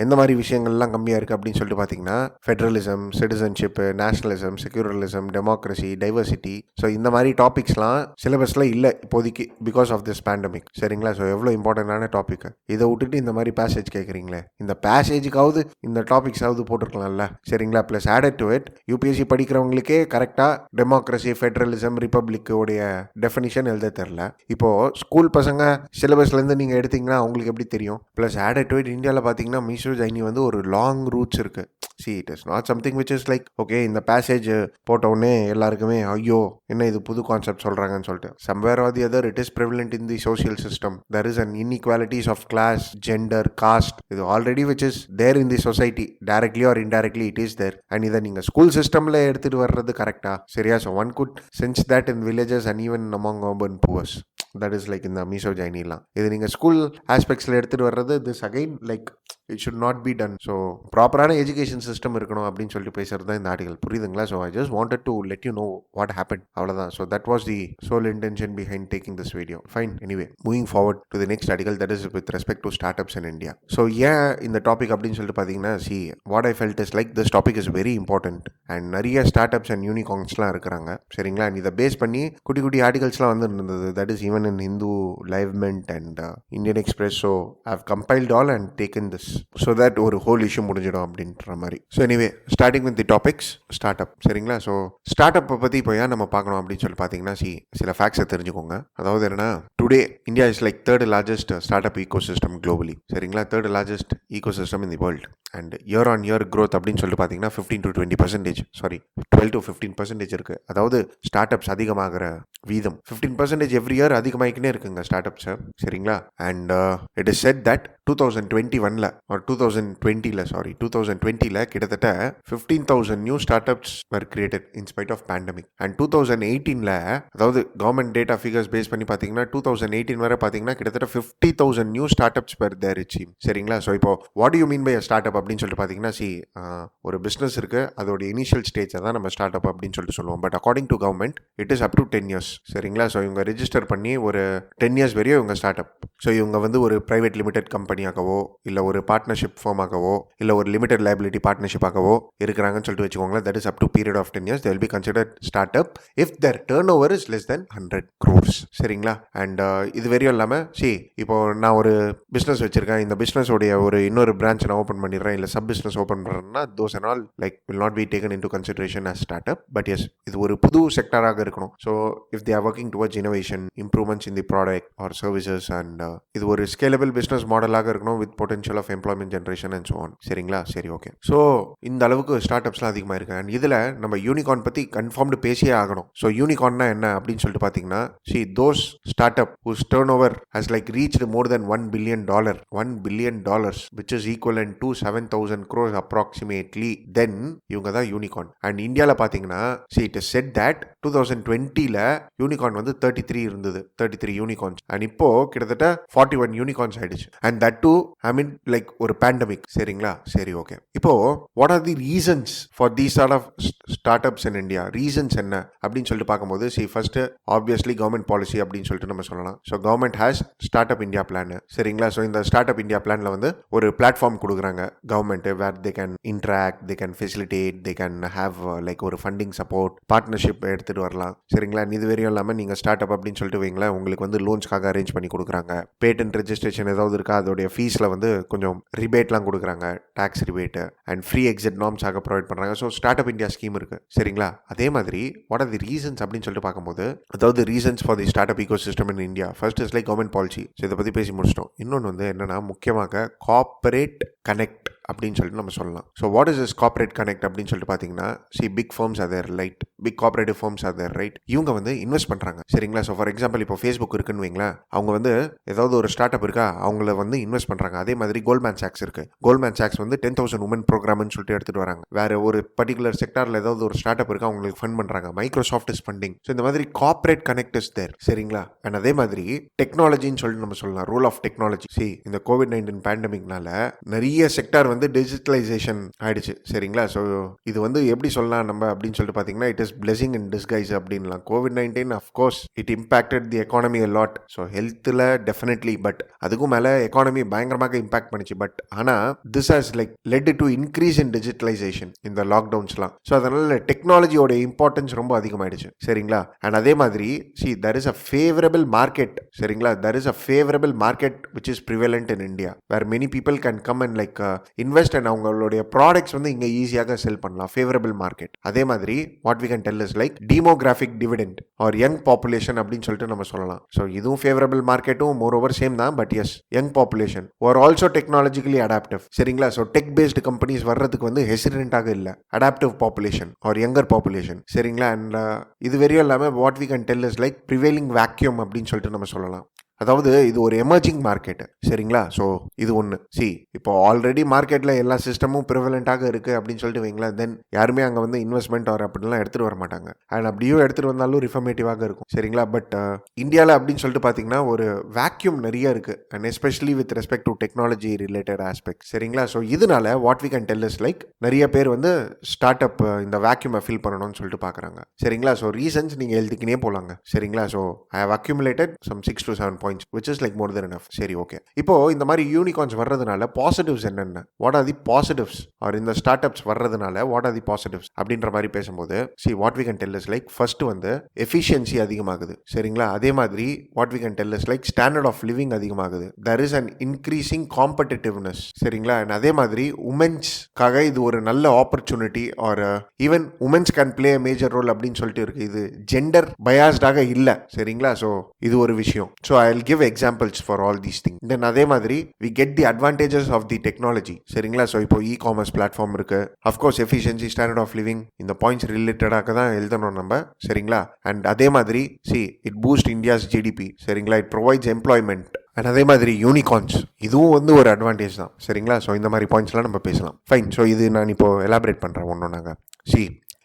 எந்த மாதிரி விஷயங்கள்லாம் கம்மியாக இருக்குது அப்படின்னு சொல்லிட்டு பார்த்தீங்கன்னா federalism, citizenship, nationalism, secularism, democracy, diversity, so இந்த மாதிரி டாபிக்ஸ்லாம் சிலபஸில் இல்லை இப்போதைக்கு பிகாஸ் ஆஃப் திஸ் பேண்டமிக் சரிங்களா. ஸோ எவ்வளோ இம்பார்ட்டண்டான டாபிக், இதை விட்டுட்டு இந்த மாதிரி பேசேஜ் கேட்குறீங்களே, இந்த பேசேஜுக்காவது இந்த டாபிக்ஸாவது போட்டிருக்கலாம்ல சரிங்களா. Plus added to it UPSC படிக்கிறவங்களுக்கே கரெக்டாக டெமோக்ரஸி, ஃபெடரலிசம், ரிப்பப்ளிக்கோடைய டெஃபினிஷன் எழுத தெரில. இப்போது ஸ்கூல் பசங்க சிலபஸ்லேருந்து நீங்கள் எடுத்தீங்கன்னா அவங்களுக்கு எப்படி தெரியும். ப்ளஸ் ஆடட் டு இட் இந்தியாவில் பார்த்தீங்கன்னா மிசோஜைனி வந்து ஒரு லாங் ரூட்ஸ் இருக்குது. See, it is not something which is like, okay, இந்த பேசேஜ் போட்ட உடனே எல்லாருக்குமே ஐயோ என்ன இது புது கான்செப்ட் சொல்கிறாங்கன்னு சொல்லிட்டு. somewhere or the other it is prevalent in the social system. There is an inequalities of class, gender, caste. இது already which is there in the society. Directly or indirectly it is there. And இதை நீங்கள் school சிஸ்டமில் எடுத்துகிட்டு வர்றது கரெக்டா சரியா. So one could sense that in villages and even among urban poors. That is like இந்த மிசோஜைனிலாம். இது நீங்கள் ஸ்கூல் ஆஸ்பெக்ட்ஸில் எடுத்துகிட்டு வர்றது this again like it should not be done. So ப்ராப்பரான எஜுகேஷன் சிஸ்டம் இருக்கணும் அப்படின்னு சொல்லிட்டு பேசுறது தான் இந்த ஆர்டிகல், புரியுதுங்களா. So I just wanted to let you know what happen, அவ்வளோதான். So that was the sole intention behind taking this video. Fine, anyway moving forward to the next article, that is with respect to start ups in India. So ஏன் இந்த topic அப்படின்னு சொல்லிட்டு பார்த்தீங்கன்னா, what I felt is like this topic is very important. And நிறைய start ups and யூனிகார்ன்ஸ்லாம் இருக்கிறாங்க சரிங்களா. And இதை base பண்ணி குட்டி குட்டி ஆர்டிகல்ஸ்லாம் வந்து இருந்தது. That is even in Hindu, Livemint and Indian Express. So I have compiled all and taken this so that ஒரு ஹோல் இஷ்யூ முடிஞ்சிடும் அப்படின்ற மாதிரி. So anyway starting with the topics, start up சரிங்களா. ஸோ ஸ்டார்ட் அப்பை பற்றி இப்போ ஏன் நம்ம பார்க்கணும் அப்படின்னு சொல்லி பார்த்தீங்கன்னா, சில ஃபேக்ட்ஸை தெரிஞ்சுக்கோங்க. அதாவது என்னன்னா, today India is like third largest start up ecosystem globally சரிங்களா. Third largest ecosystem in the world. And year on year growth அப்படின்னு சொல்லிட்டு பார்த்தீங்கன்னா 15 to 20%, சாரி 12 to 15% இருக்குது. அதாவது ஸ்டார்ட் அப்ஸ் அதிகமாகிற வீதம் 15% எவ்ரி இயர் அதிகமாகிக்கினே இருக்குங்க ஸ்டார்ட் அப்ஸை சரிங்களா. And it is set that 2021 or 2020 கிட்டத்தட்ட 15,000 new start ups were created in spite of pandemic. and 2018 அதாவது கவர்மெண்ட் டேட்டா ஃபிகர்ஸ் பேஸ் பண்ணி பார்த்தீங்கன்னா 2018 வரை பார்த்தீங்கன்னா கிட்டத்தட்ட 50,000 new start ups were there achieved சரிங்களா. ஸோ இப்போ what you mean by start up அப்படின்னு சொல்லிட்டு பார்த்தீங்கன்னா, ஒரு பிஸ்னஸ் இருக்குது, அதோட இனிஷியல் ஸ்டேஜை தான் நம்ம ஸ்டார்ட் அப் அப்படின்னு சொல்லிட்டு சொல்லுவோம். But according to government it is up to 10 years சரிங்களா. ஸோ இவங்க ரெஜிஸ்டர் பண்ணி ஒரு 10 years வரையும் இவங்க ஸ்டார்ட் அப். ஸோ இவங்க வந்து ஒரு ப்ரைவேட் லிமிடெட் கம்பெனியாகவோ இல்லை ஒரு பார்ட்னர்ஷிப் ஃபார்மாகவோ இல்லை ஒரு லிமிடெட் லைபிலிட்டி பார்ட்னர்ஷிப்பாகவோ இருக்கிறாங்கன்னு சொல்லிட்டு வச்சுக்கோங்களேன். That is up to period of 10 years they will be considered start up if their turnover is less than 100 crores சரிங்களா. அண்ட் இது வரையும் இல்லாமல் இப்போ நான் ஒரு பிஸ்னஸ் வச்சிருக்கேன், இந்த பிஸ்னஸோடைய ஒரு இன்னொரு பிரான்ச் நான் ஓப்பன் பண்ணிடுறேன், இல்லை சப் பிஸ்னஸ் ஓப்பன் பண்ணுறேன்னா those and all like will not be taken into consideration as startup. But yes, இது ஒரு புது செக்டராக இருக்கணும். So if they are working towards innovation, improvements in the product or services, and இது ஒரு scalable business மாடலாக இருக்கணும் with potential of employment generation and so on சரிங்களா. சரி, ஓகே. ஸோ இந்த அளவுக்கு ஸ்டார்ட் அப்ஸ்லாம் அதிகமாக இருக்கு. அண்ட் இதில் நம்ம யூனிகார்ன் பற்றி கன்ஃபார்ம்டு பேசியே ஆகணும். ஸோ யூனிகார்ன்னா என்ன அப்படின்னு சொல்லிட்டு பார்த்தீங்கன்னா, those startup whose turnover has like reached more than $1 billion, which is equivalent to 7,000 crores approximately, then இவங்க தான் யூனிகார்ன். அண்ட் இந்தியாவில் பார்த்தீங்கன்னா it is said that 2020 unicorn வந்து 33 இருந்தது, 33 யூனிகார்ன்ஸ். அண்ட் இப்போ கிட்டத்தட்ட 41 யூனிகார்ன்ஸ் ஆயிடுச்சு. And that too I mean like ஒரு பேண்டமிக் சரிங்களா. சரி, ஓகே. இப்போ what are the reasons for these sort of start ups in India? Reasons என்ன அப்படின்னு சொல்லிட்டு பார்க்கும்போது, ஃபர்ஸ்ட் ஆப்வியஸ்லி கவர்மெண்ட் பாலிசி அப்படின்னு சொல்லிட்டு நம்ம சொல்லலாம். So government has start up India plan சரிங்களா. ஸோ இந்த ஸ்டார்ட் அப் இந்தியா பிளான்ல வந்து ஒரு பிளாட்ஃபார்ம் கொடுக்குறாங்க government, where they can interact, they can facilitate, they can have like ஒரு ஃபண்டிங் சப்போர்ட், பார்ட்னர்ஷிப் எடுத்துட்டு வரலாம் சரிங்களா. இது வரையும் இல்லாமல் நீங்கள் ஸ்டார்ட் அப் அப்படின்னு சொல்லிட்டு வைங்களேன், உங்களுக்கு வந்து லோன்ஸ்க்காக அரேஞ்ச் பண்ணி கொடுக்குறாங்க. பேட்டன்ட் ரெஜிஸ்ட்ரேஷன் ஏதாவது இருக்கா, அதோடைய ஃபீஸில் வந்து கொஞ்சம் ரிபேட்லாம் கொடுக்குறாங்க, tax rebate. And free exit நார்ம்ஸாக ப்ரொவைட் பண்ணுறாங்க. So start up India scheme இருக்குது சரிங்களா. அதே மாதிரி வாட் ஆர் தி ரீசன்ஸ் அப்படின்னு சொல்லிட்டு பார்க்கும்போது, அதாவது reasons for the start up ecosystem in India, first is like government policy. So இதை பற்றி பேசி முடிச்சிட்டோம். இன்னொன்று வந்து என்னன்னா, முக்கியமாக கார்ப்பரேட் கனெக்ட் அப்படின்னு சொல்லிட்டு நம்ம சொல்லலாம். So what is is corporate connect அப்படின்னு சொல்லிட்டு பார்த்தீங்கன்னா, big firms are there right, big corporative firms are there right. இவங்க வந்து இன்வெஸ்ட் பண்ணுறாங்க சரிங்களா. ஸோ ஃபார் எக்ஸாம்பிள் இப்போ ஃபேஸ்புக் இருக்குன்னு வைங்களேன், அவங்க வந்து ஏதாவது ஒரு ஸ்டார்ட் அப் இருக்கா, அவங்கள வந்து இன்வெஸ்ட் பண்ணுறாங்க. அதே மாதிரி கோல்ட்மேன் சாக்ஸ் இருக்கு. கோல்ட்மேன் சாக்ஸ் வந்து 10,000 உமன் ப்ரோக்ராம்னு சொல்லிட்டு எடுத்துட்டு வராங்க. வேற ஒரு பர்டிகுலர் செக்டாரில் ஏதாவது ஒரு ஸ்டார்ட் அப் இருக்கா, அவங்களுக்கு ஃபண்ட் பண்ணுறாங்க. Microsoft is funding. ஸோ இந்த மாதிரி கார்ப்பரேட் கனெக்ட் இஸ் தேர் சரிங்களா. அண்ட் அதே மாதிரி டெக்னாலஜின்னு சொல்லிட்டு நம்ம சொல்லலாம், ரோல் ஆஃப் டெக்னாலஜி. இந்த கோவிட்-19 பேண்டமிக்னால நிறைய செக்டார் வந்து டிஜிட்டலைசேஷன் ஆயிடுச்சு சரிங்களா. ஸோ இது வந்து எப்படி சொல்லலாம் நம்ம அப்படின்னு சொல்லிட்டு பார்த்தீங்கன்னா, it is greatest blessing in disguise அப்படின்லாம். கோவிட்-19 of course it impacted the economy a lot. So ஹெல்த்தில் டெஃபினெட்லி, பட் அதுக்கும் மேலே எக்கானமி பயங்கரமாக இம்பாக்ட் பண்ணிச்சு. பட் ஆனால் this has like led to increase in digitalisation இந்த லாக்டவுன்ஸ்லாம். ஸோ அதனால டெக்னாலஜியோட இம்பார்ட்டன்ஸ் ரொம்ப அதிகமாயிடுச்சு. சரிங்களா? அண்ட் அதே மாதிரி there is a favorable market. சரிங்களா? there is a favorable market which is prevalent in India where many people can come and like invest and அவங்களுடைய ப்ராடக்ட்ஸ் வந்து இங்கே ஈஸியாக செல் பண்ணலாம். Favourable market. அதே மாதிரி what we can tell is like demographic dividend or young population அப்படின்னு சொல்லிட்டு நம்ம சொல்லலாம். ஸோ இதுவும் ஃபேவரபிள் மார்க்கெட்டும் மோர் ஓவர் சேம் தான். But yes, young population are also technologically adaptive. சரிங்களா? ஸோ டெக் பேஸ்டு கம்பெனிஸ் வர்றதுக்கு வந்து ஹெசிடென்ட்டாக இல்லை. Adaptive population or younger population. சரிங்களா? அண்ட் இது வரையும் இல்லாமல் what we can tell is like prevailing vacuum அப்படின்னு சொல்லிட்டு நம்ம சொல்லலாம். அதாவது இது ஒரு எமர்ஜிங் மார்க்கெட்டு. சரிங்களா? ஸோ இது ஒன்று. இப்போ ஆல்ரெடி மார்க்கெட்டில் எல்லா சிஸ்டமும் ப்ரிவலண்ட்டாக இருக்குது அப்படின்னு சொல்லிட்டு வைங்களேன், தென் யாருமே அங்கே வந்து இன்வெஸ்ட்மெண்ட் ஆர் அப்படின்லாம் எடுத்துகிட்டு வர மாட்டாங்க. அண்ட் அப்படியும் எடுத்துகிட்டு வந்தாலும் ரிஃபர்மேட்டிவாக இருக்கும். சரிங்களா? பட் இந்தியாவில் அப்படின்னு சொல்லிட்டு பார்த்தீங்கன்னா ஒரு வேக்யூம் நிறைய இருக்குது. And especially with respect to technology related aspect. சரிங்களா? ஸோ இதனால what we can tell is like நிறைய பேர் வந்து ஸ்டார்ட் அப் இந்த வேக்யூமை ஃபில் பண்ணணும்னு சொல்லிட்டு பார்க்குறாங்க. சரிங்களா? ஸோ ரீசன்ஸ் நீங்கள் எழுதிக்கினே போகலாங்க. சரிங்களா? So I have accumulated some 6 to 7 points which is like more than enough. சரி, ஓகே. இப்போ இந்த மாதிரி யூனிகார்ன்ஸ் வர்றதுனால பாசிட்டிவ்ஸ் என்னென்ன, what are the positives, or இந்த ஸ்டார்ட் அப்ஸ் வர்றதுனால வாட் ஆர் தி பாசிட்டிவ்ஸ் அப்படின்ற மாதிரி பேசும்போது what we can tell is like first வந்து எஃபிஷியன்சி அதிகமாகுது. சரிங்களா? அதே மாதிரி what we can tell is like standard of living அதிகமாகுது. there is an increasing competitiveness. சரிங்களா? அண்ட் அதே மாதிரி உமன்ஸ்க்காக இது ஒரு நல்ல opportunity or even womens can play a major role அப்படின்னு சொல்லிட்டு இருக்கு. இது ஜெண்டர் பயாஸ்டாக இல்லை. சரிங்களா? ஸோ இது ஒரு விஷயம். So I will give examples for all these things. Then அதே மாதிரி we get the advantages of the technology. சரிங்களா? ஸோ இப்போ e-commerce பிளாட்ஃபார்ம் இருக்கு. Of course efficiency, standard of living, இந்த பாயிண்ட்ஸ் ரிலேட்டடாக தான் எழுதணும் நம்ம. சரிங்களா? அண்ட் அதே மாதிரி இட் பூஸ்ட் இந்தியாஸ் ஜிடிபி. சரிங்களா? It provides employment. அண்ட் அதே மாதிரி யூனிகார்ன்ஸ் இதுவும் வந்து ஒரு அட்வான்டேஜ் தான். சரிங்களா? ஸோ இந்த மாதிரி பாயிண்ட்ஸ்லாம் நம்ம பேசலாம். ஃபைன். ஸோ இது நான் இப்போ எலாபரேட் பண்ணுறேன் ஒன்று. நாங்கள்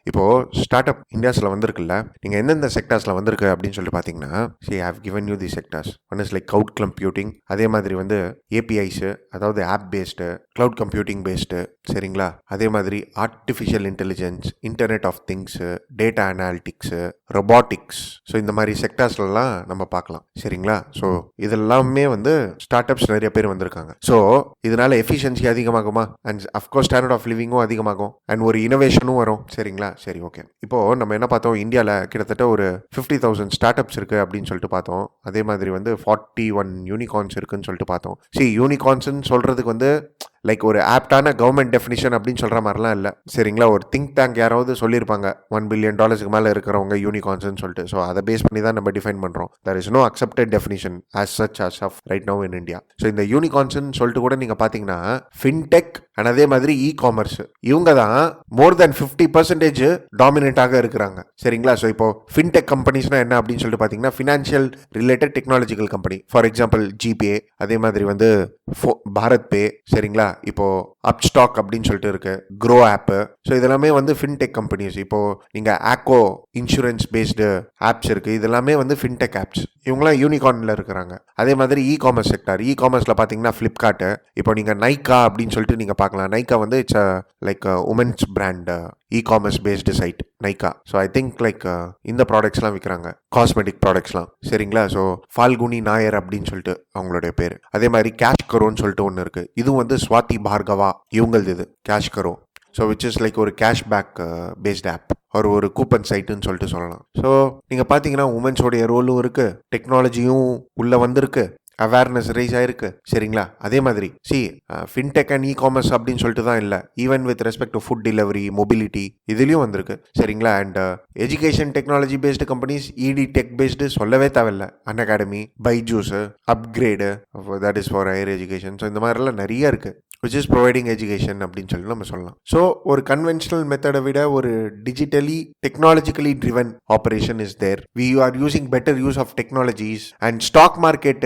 இப்போது ஸ்டார்ட் அப் இந்தியாஸில் வந்திருக்குல்ல, நீங்கள் எந்தெந்த செக்டார்ஸில் வந்திருக்கு அப்படின்னு சொல்லிட்டு பார்த்தீங்கன்னா have given you the sectors. One is like cloud computing, அதே மாதிரி வந்து ஏபிஐஸு, அதாவது app based, cloud computing based. சரிங்களா? அதே மாதிரி artificial intelligence, internet of things, data analytics, robotics. So இந்த மாதிரி செக்டார்ஸ்லாம் நம்ம பார்க்கலாம். சரிங்களா? ஸோ இதெல்லாமே வந்து ஸ்டார்ட் அப்ஸ் நிறைய பேர் வந்திருக்காங்க. ஸோ இதனால எஃபிஷியன்சி அதிகமாகுமா, அண்ட் அஃப்கோர்ஸ் ஸ்டாண்டர்ட் ஆஃப் லிவிங்கும் அதிகமாகும், அண்ட் ஒரு இனோவேஷனும் வரும். சரிங்களா? சரி, ஓகே. இப்போ நம்ம என்ன பார்த்தோம், இந்தியாவில் கிட்டத்தட்ட ஒரு 50,000 ஸ்டார்ட் அப்ஸ் இருக்கு அப்படின்னு சொல்லிட்டு பார்த்தோம். அதே மாதிரி வந்து 41 யூனிகார்ன்ஸ் இருக்குன்னு சொல்லிட்டு பார்த்தோம். யூனிகார்ன்ஸ்ன்னு சொல்றதுக்கு வந்து லைக் ஒரு ஆப்டான கவர்மெண்ட் டெஃபினிஷன் அப்படின்னு சொல்கிற மாதிரிலாம் இல்லை. சரிங்களா? ஒரு திங்க் டேங்க் யாராவது சொல்லியிருப்பாங்க $1 billion மேலே இருக்கிறவங்க யூனிகார்ன்ஸ்னு சொல்லிட்டு. ஸோ அதை பேஸ் பண்ணி தான் நம்ம டிஃபைன் பண்ணுறோம். there is no accepted definition as such as of right now in India. So இந்த யூனிகார்ன்ஸ்னு சொல்லிட்டு கூட நீங்கள் பார்த்தீங்கன்னா ஃபின்டெக் அண்ட் அதே மாதிரி இ-காமர்ஸ், இவங்க தான் மோர் தென் 50% டாமினேட்டாக இருக்கிறாங்க. சரிங்களா? ஸோ இப்போ ஃபின்டெக் கம்பெனிஸ்னா என்ன அப்படின்னு சொல்லிட்டு பார்த்தீங்கன்னா financial related technological company. For example GPay, அதே மாதிரி வந்து பாரத் பே. சரிங்களா? இப்போ அப்ஸ்டாக் அப்படின்னு சொல்லிட்டு இருக்கு, க்ரோ ஆப்பு. ஸோ இதெல்லாமே வந்து ஃபின்டெக் கம்பெனிஸ். இப்போ நீங்கள் ஆக்கோ இன்சூரன்ஸ் பேஸ்டு ஆப்ஸ் இருக்கு, இதெல்லாமே வந்து ஃபின்டெக் ஆப்ஸ். இவங்களாம் யூனிகார்னில் இருக்கிறாங்க. அதே மாதிரி இ-காமர்ஸ் செக்டார், இ-காமர்ஸில் பார்த்தீங்கன்னா ஃப்ளிப்கார்ட்டு. இப்போ நீங்கள் நைக்கா அப்படின்னு சொல்லிட்டு நீங்கள் பார்க்கலாம். நைக்கா வந்து it's like womens brand e commerce based site Nykaa. So I think like இந்த ப்ராடக்ட்ஸ்லாம் விற்கிறாங்க, காஸ்மெட்டிக் ப்ராடக்ட்ஸ்லாம். சரிங்களா? ஸோ ஃபால்குனி நாயர் அப்படின்னு சொல்லிட்டு அவங்களுடைய பேர். அதே மாதிரி கேஷ் கரோன்னு சொல்லிட்டு ஒன்று இருக்குது. இதுவும் வந்து ஸ்வாதி பார்கவா இவங்களது இது CashKaro. So which is like ஒரு கேஷ்பேக் பேஸ்ட் ஆப், ஒரு கூப்பன் சைட்டுன்னு சொல்லிட்டு சொல்லலாம். ஸோ நீங்கள் பார்த்தீங்கன்னா உமன்ஸோடைய ரோலும் இருக்குது, டெக்னாலஜியும் உள்ளே வந்திருக்கு, அவேர்னஸ் ரைஸ் ஆயிருக்கு. சரிங்களா? அதே மாதிரி ஃபின்டெக் அண்ட் இ-காமர்ஸ் அப்படின்னு சொல்லிட்டு தான் இல்லை, even with respect to food delivery, mobility, இதுலேயும் வந்திருக்கு. சரிங்களா? And education technology based companies, இடி டெக் பேஸ்டு சொல்லவே தேவையில்லை. Unacademy, Byju's, upgrade, that is for higher education. So இந்த மாதிரிலாம் நிறைய இருக்குது which is providing education அப்படின்னு சொல்லி நம்ம சொல்லலாம். ஸோ ஒரு கன்வென்ஷனல் மெத்தடை விட ஒரு digitally technologically driven operation is there. We are using better use of technologies and stock market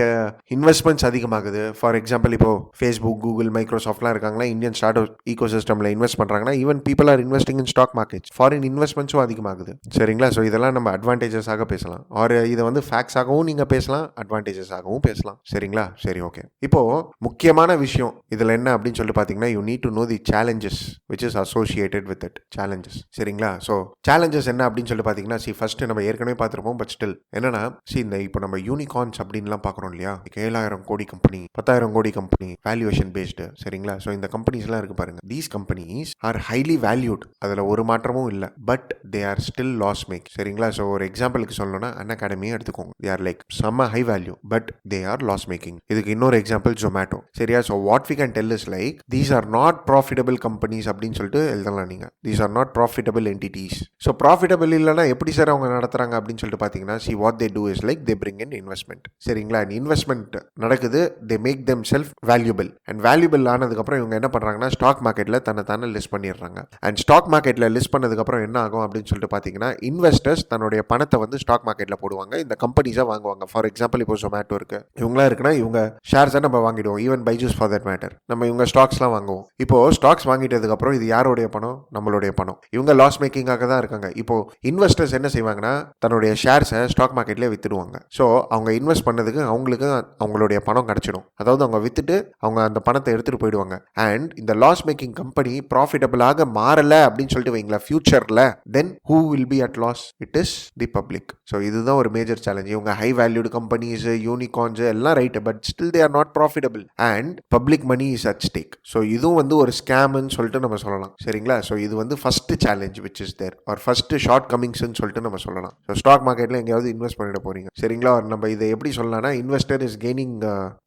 investments அதிகமாகுது. ஃபார் எக்ஸாம்பிள் இப்போ ஃபேஸ்புக், கூகுள், மைக்ரோசாஃப்ட்லாம் இருக்காங்களா, இந்தியன் ஸ்டார்ட் அப் ஈகோ சிஸ்டமில் இன்வெஸ்ட் பண்ணுறாங்கன்னா even people are investing in stock markets. Foreign இன்வெஸ்ட்மெண்ட்ஸும் அதிகமாகுது. சரிங்களா? ஸோ இதெல்லாம் நம்ம அட்வான்டேஜஸாக பேசலாம், ஆர் இதை வந்து ஃபேக்ட்ஸாகவும் நீங்கள் பேசலாம், அட்வான்டேஜஸாகவும் பேசலாம். சரிங்களா? சரி, ஓகே. இப்போ முக்கியமான விஷயம் இதில் என்ன அப்படின்னு அப்படின்னு சொல்லிட்டு பார்த்தீங்கன்னா you need to know the challenges which is associated with it. Challenges சரிங்களா. ஸோ சேலஞ்சஸ் என்ன அப்படின்னு சொல்லிட்டு பார்த்தீங்கன்னா ஃபர்ஸ்ட் நம்ம ஏற்கனவே பார்த்துருப்போம். பட் ஸ்டில் என்னன்னா இந்த இப்போ நம்ம யூனிகார்ன்ஸ் அப்படின்லாம் பார்க்குறோம் இல்லையா, 7,000 கோடி கம்பெனி, 10,000 கோடி கம்பெனி, வேல்யூவேஷன் பேஸ்டு சரிங்களா. ஸோ இந்த கம்பெனிஸ்லாம் இருக்கு பாருங்க. These companies are highly valued, அதில் ஒரு மாற்றமும் இல்லை. But they are still loss make சரிங்களா. ஸோ ஒரு எக்ஸாம்பிளுக்கு சொல்லணும்னா அன்அகாடமியை எடுத்துக்கோங்க. தே ஆர் லைக் செம்ம high value but they are loss making. இதுக்கு இன்னொரு எக்ஸாம்பிள் ஜொமேட்டோ சரியா. So what we can tell is like these are not profitable companies அப்படின்னு சொல்லிட்டு எழுதலாம் நீங்க. These are not profitable entities. So profitable இல்லைன்னா எப்படி சார் அவங்க நடத்துறாங்க அப்படின்னு சொல்லிட்டு பார்த்தீங்கன்னா what they do is like they bring in investment சரிங்களா. அண்ட் இன்வெஸ்ட்மெண்ட் நடக்குது, they make them self valuable. And valuable ஆனதுக்கப்புறம் இவங்க என்ன பண்ணுறாங்கன்னா ஸ்டாக் மார்க்கெட்டில் தன்னை லிஸ்ட் பண்ணிடுறாங்க. அண்ட் ஸ்டாக் மார்க்கெட்டில் லிஸ்ட் பண்ணதுக்கப்புறம் என்ன ஆகும் அப்படின்னு சொல்லிட்டு பார்த்தீங்கன்னா இன்வெஸ்டர்ஸ் தன்னுடைய பணத்தை வந்து ஸ்டாக் மார்க்கெட்டில் போடுவாங்க, இந்த கம்பெனிஸாக வாங்குவாங்க. ஃபார் எக்ஸாம்பிள் இப்போ ஜொமேட்டோ இருக்கு, இவங்களா இருக்குன்னா இவங்க ஷேர்ஸை நம்ம வாங்கிடுவோம். Even Byju's for that matter நம்ம இவங்க ஸ்டாக்ஸ்லாம் வாங்குவோம். இப்போ ஸ்டாக்ஸ் வாங்கிட்டதுக்கப்புறம் இது யாருடைய பணம்? நம்மளுடைய பணம். இவங்க லாஸ் மேக்கிங்காக தான் இருக்காங்க. இப்போ இன்வெஸ்டர்ஸ் என்ன செய்வாங்கன்னா தன்னுடைய ஷேர்ஸை ஸ்டாக் மார்க்கெட்லேயே வித்துடுவாங்க. ஸோ அவங்க இன்வெஸ்ட் பண்ணதுக்கு அவங்களுக்கு அவங்களுடைய பணம் கிடைச்சிடும். அதாவது அவங்க வித்துட்டு அவங்க அந்த பணத்தை எடுத்துட்டு போயிடுவாங்க. அண்ட் இந்த லாஸ் மேக்கிங் கம்பெனி ப்ராஃபிட்டபிளாக மாறல அப்படின்னு சொல்லிட்டு வைங்களா ஃபியூச்சர்ல, then who will be at loss? It is the public. So இதுதான் ஒரு மேஜர் சேலஞ்ச். இவங்க ஹை வேல்யூடு கம்பெனிஸ், யூனிகார்ன்ஸ் எல்லாம் right, but still they are not profitable and public money is at stake. So இதுவும் வந்து ஒரு ஸ்கேம்னு சொல்லிட்டு நம்ம சொல்லலாம் சரிங்களா. ஸோ இது வந்து first challenge which is there are first ஷார்ட் கமிங்ஸ்ன்னு சொல்லிட்டு நம்ம சொல்லலாம். ஸோ ஸ்டாக் மார்க்கெட்டில் எங்கேயாவது இன்வெஸ்ட் பண்ணிட போறீங்க சரிங்களா. நம்ம இதை எப்படி சொல்லலாம்னா investor is gaining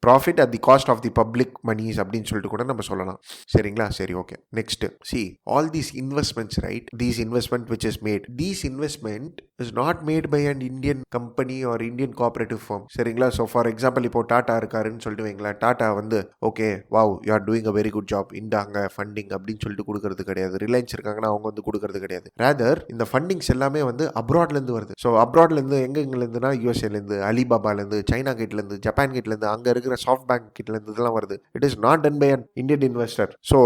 profit at the cost of the public moneys அப்படின்னு சொல்லிட்டு கூட நம்ம சொல்லலாம் சரிங்களா. சரி okay. Next all these investments, right? These investment which is made, these investment is not made by an Indian company or Indian cooperative firm சரிங்களா. So for example இப்போ tata இருக்காருன்னு சொல்லிட்டு வைங்களேன். டாட்டா வந்து okay wow you are doing a very good job, இந்தாங்க funding அப்படின்னு சொல்லிட்டு கொடுக்கறது கிடையாது. ரிலையன்ஸ் இருக்காங்கன்னா அவங்க வந்து கொடுக்கறது கிடையாது. ரேதர் இந்த ஃபண்டிங்ஸ் எல்லாமே வந்து அப்ராட்லேருந்து வருது. ஸோ அப்ராட்லேருந்து எங்கெங்கிலேருந்துனா யூஎஸ்ஏலேருந்து, அலிபாபாலேருந்து, சைனா கேட்லேருந்து, ஜப்பான் கேட்லேருந்து, அங்கே இருக்கிற சாஃப்ட் பேங்க் கிட்டலேருந்து இதெல்லாம் வருது. It is not done by an Indian investor. So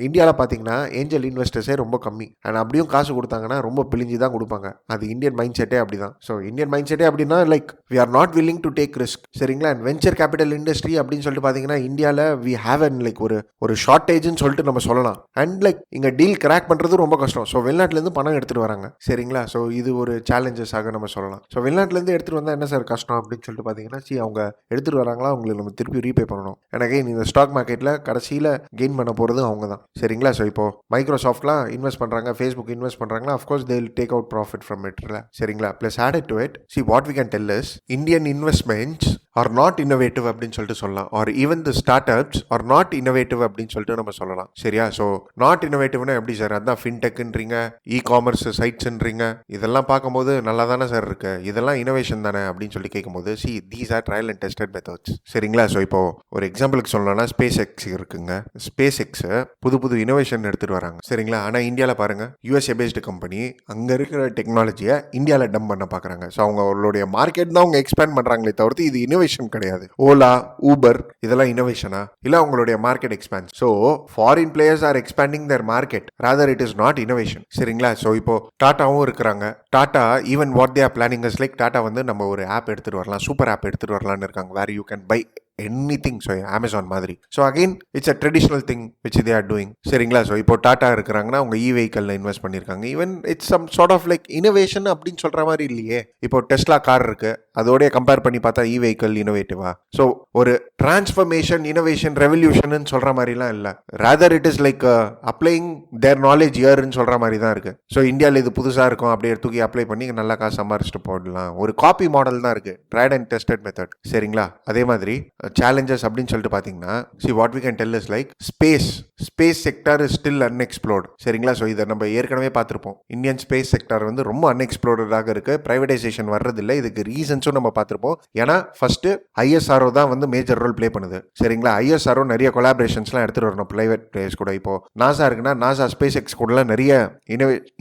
இந்தியாவில் பார்த்தீங்கன்னா ஏஞ்சல் இன்வெஸ்டர்ஸே ரொம்ப கம்மி. அண்ட் அப்படியும் காசு கொடுத்தாங்கன்னா ரொம்ப பிழிஞ்சு தான் கொடுப்பாங்க. அது இந்தியன் மைண்ட் செட்டே அப்படி தான். ஸோ இந்தியன் மைண்ட் செட்டே அப்படின்னா like we are not willing to take risk சரிங்களா. அண்ட் வெஞ்சர் கேபிட்டல் இண்டஸ்ட்ரி அப்படின்னு சொல்லிட்டு பார்த்தீங்கன்னா இந்தியாவில் வி ஹேவ் அன் லைக் ஒரு ஷார்ட்டேஜ்னு சொல்லிட்டு நம்ம சொல்லலாம். அண்ட் லைக் இங்கே டீல் கிராக் பண்ணுறது ரொம்ப கஷ்டம். ஸோ வெளிநாட்டிலேருந்து பணம் எடுத்துகிட்டு வராங்க சரிங்களா. ஸோ இது ஒரு சேலஞ்சஸாக நம்ம சொல்லலாம். ஸோ வெளிநாட்டிலேருந்து எடுத்துகிட்டு வந்தால் என்ன சார் கஷ்டம் அப்படின்னு சொல்லிட்டு பார்த்தீங்கன்னா அவங்க எடுத்துகிட்டு வராங்களா அவங்களுக்கு நம்ம திருப்பி ரீபே பண்ணணும். எனக்கு இந்த ஸ்டாக் மார்க்கெட்டில் கடைசியில் கெயின் பண்ண போகிறது அவங்க தான் சரிங்களா. ஸோ இப்போ மைக்ரோசாஃப்ட்லாம் இன்வெஸ்ட் பண்ணுறாங்க, ஃபேஸ்புக் இன்வெஸ்ட் பண்ணுறாங்களா, of course they will take out profit from இட்ல சரிங்களா. Plus added to it what we can tell is Indian investments are not innovative அப்படின்னு சொல்லிட்டு சொல்லலாம். Or even the start ups are not innovative அப்படின்னு சொல்லிட்டு நம்ம சொல்லலாம் சரியா. ஸோ நாட் இன்னோவேட்டிவ்னா எப்படி சார்? அதான் ஃபின்டெக்ன்றீங்க, இ காமர்ஸ் சைட்ஸ்ன்றீங்க, இதெல்லாம் பார்க்கும்போது நல்லா தானே சார் இருக்கு, இதெல்லாம் இனோவேஷன் தானே அப்படின்னு சொல்லி கேட்கும்போது these are trial and tested methods சரிங்களா. ஸோ இப்போ ஒரு எக்ஸாம்பிளுக்கு சொல்லணும்னா ஸ்பேஸ் எக்ஸ் இருக்குங்க. ஸ்பேஸ் எக்ஸ் புது இனோவேஷன் எடுத்துட்டு வராங்க சரிங்களா. ஆனால் இந்தியாவில் பாருங்க யூஎஸ்ஏ பேஸ்டு கம்பெனி அங்கே இருக்கிற டெக்னாலஜியை இந்தியாவில் டம்ப் பண்ண பார்க்குறாங்க. ஸோ அவங்களுடைய மார்க்கெட் தான் அவங்க எக்ஸ்பேண்ட் பண்ணுறாங்களே தவிர்த்து இது இனோவேஷன் கிடையாது. ஓலா, ஊபர் இதெல்லாம் இனோவேஷனா? இல்லை அவங்களுடைய market expand. So foreign players are expanding their market, rather it is not innovation சரிங்களா. ஸோ இப்போ டாட்டாவும் இருக்கிறாங்க. Tata even what they are planning is like Tata வந்து நம்ம ஒரு ஆப் எடுத்துகிட்டு வரலாம், சூப்பர் ஆப் எடுத்துகிட்டு வரலான்னு இருக்காங்க. Where you can buy anything. So Amazon மாதிரி. So again it's a traditional thing which they are doing சரிங்களா. ஸோ இப்போ டாட்டா இருக்கிறாங்கன்னா அவங்க இ வெஹிக்கலில் இன்வெஸ்ட் பண்ணியிருக்காங்க. Even it's some sort of like innovation அப்படின்னு சொல்கிற மாதிரி இல்லையே. இப்போ டெஸ்லா கார் இருக்கு, அதோடய கம்பேர் பண்ணி பார்த்தா இ வெஹிக்கல் இனோவேட்டிவா? ஸோ ஒரு டிரான்ஸ்ஃபர்மேஷன், இனோவேஷன், ரெவல்யூஷன் சொல்கிற மாதிரிலாம் இல்லை. Rather it is like applying their knowledge இயர்ன்னு சொல்கிற மாதிரி தான் இருக்குது. ஸோ இந்தியாவில் இது புதுசாக இருக்கும், அப்படியே தூக்கி அப்ளை பண்ணி நல்லா காசு சம்பாரிச்சிட்டு போடலாம். ஒரு காப்பி மாடல் தான் இருக்குது, ட்ரைட் அண்ட் டெஸ்டட் மெத்தட் சரிங்களா. அதே மாதிரி challenges அப்படின்னு சொல்லிட்டு பார்த்தீங்கன்னா what we can tell is like space sector is still unexplored சரிங்களா. ஸோ இதை நம்ம ஏற்கனவே பார்த்துருப்போம். இந்தியன் ஸ்பேஸ் செக்டார் வந்து ரொம்ப அன்எக்ஸ்ப்ளோர்டாக இருக்கு, பிரைவேடைசேஷன் வர்றதில்லை. இதுக்கு ரீசன்ஸும் நம்ம பார்த்துருப்போம். ஏன்னா ஃபர்ஸ்ட் ஐஎஸ்ஆர்ஓ தான் வந்து மேஜர் ரோல் ப்ளே பண்ணுது சரிங்களா. ஐஎஸ்ஆர்ஓ நிறைய கொலாபரேஷன்ஸ்லாம் எடுத்துகிட்டு வரணும் பிரைவேட் பிளேயர்ஸ் கூட. இப்போ நாசா இருக்குன்னா நாசா ஸ்பேஸ் எக்ஸ் கூடலாம் நிறைய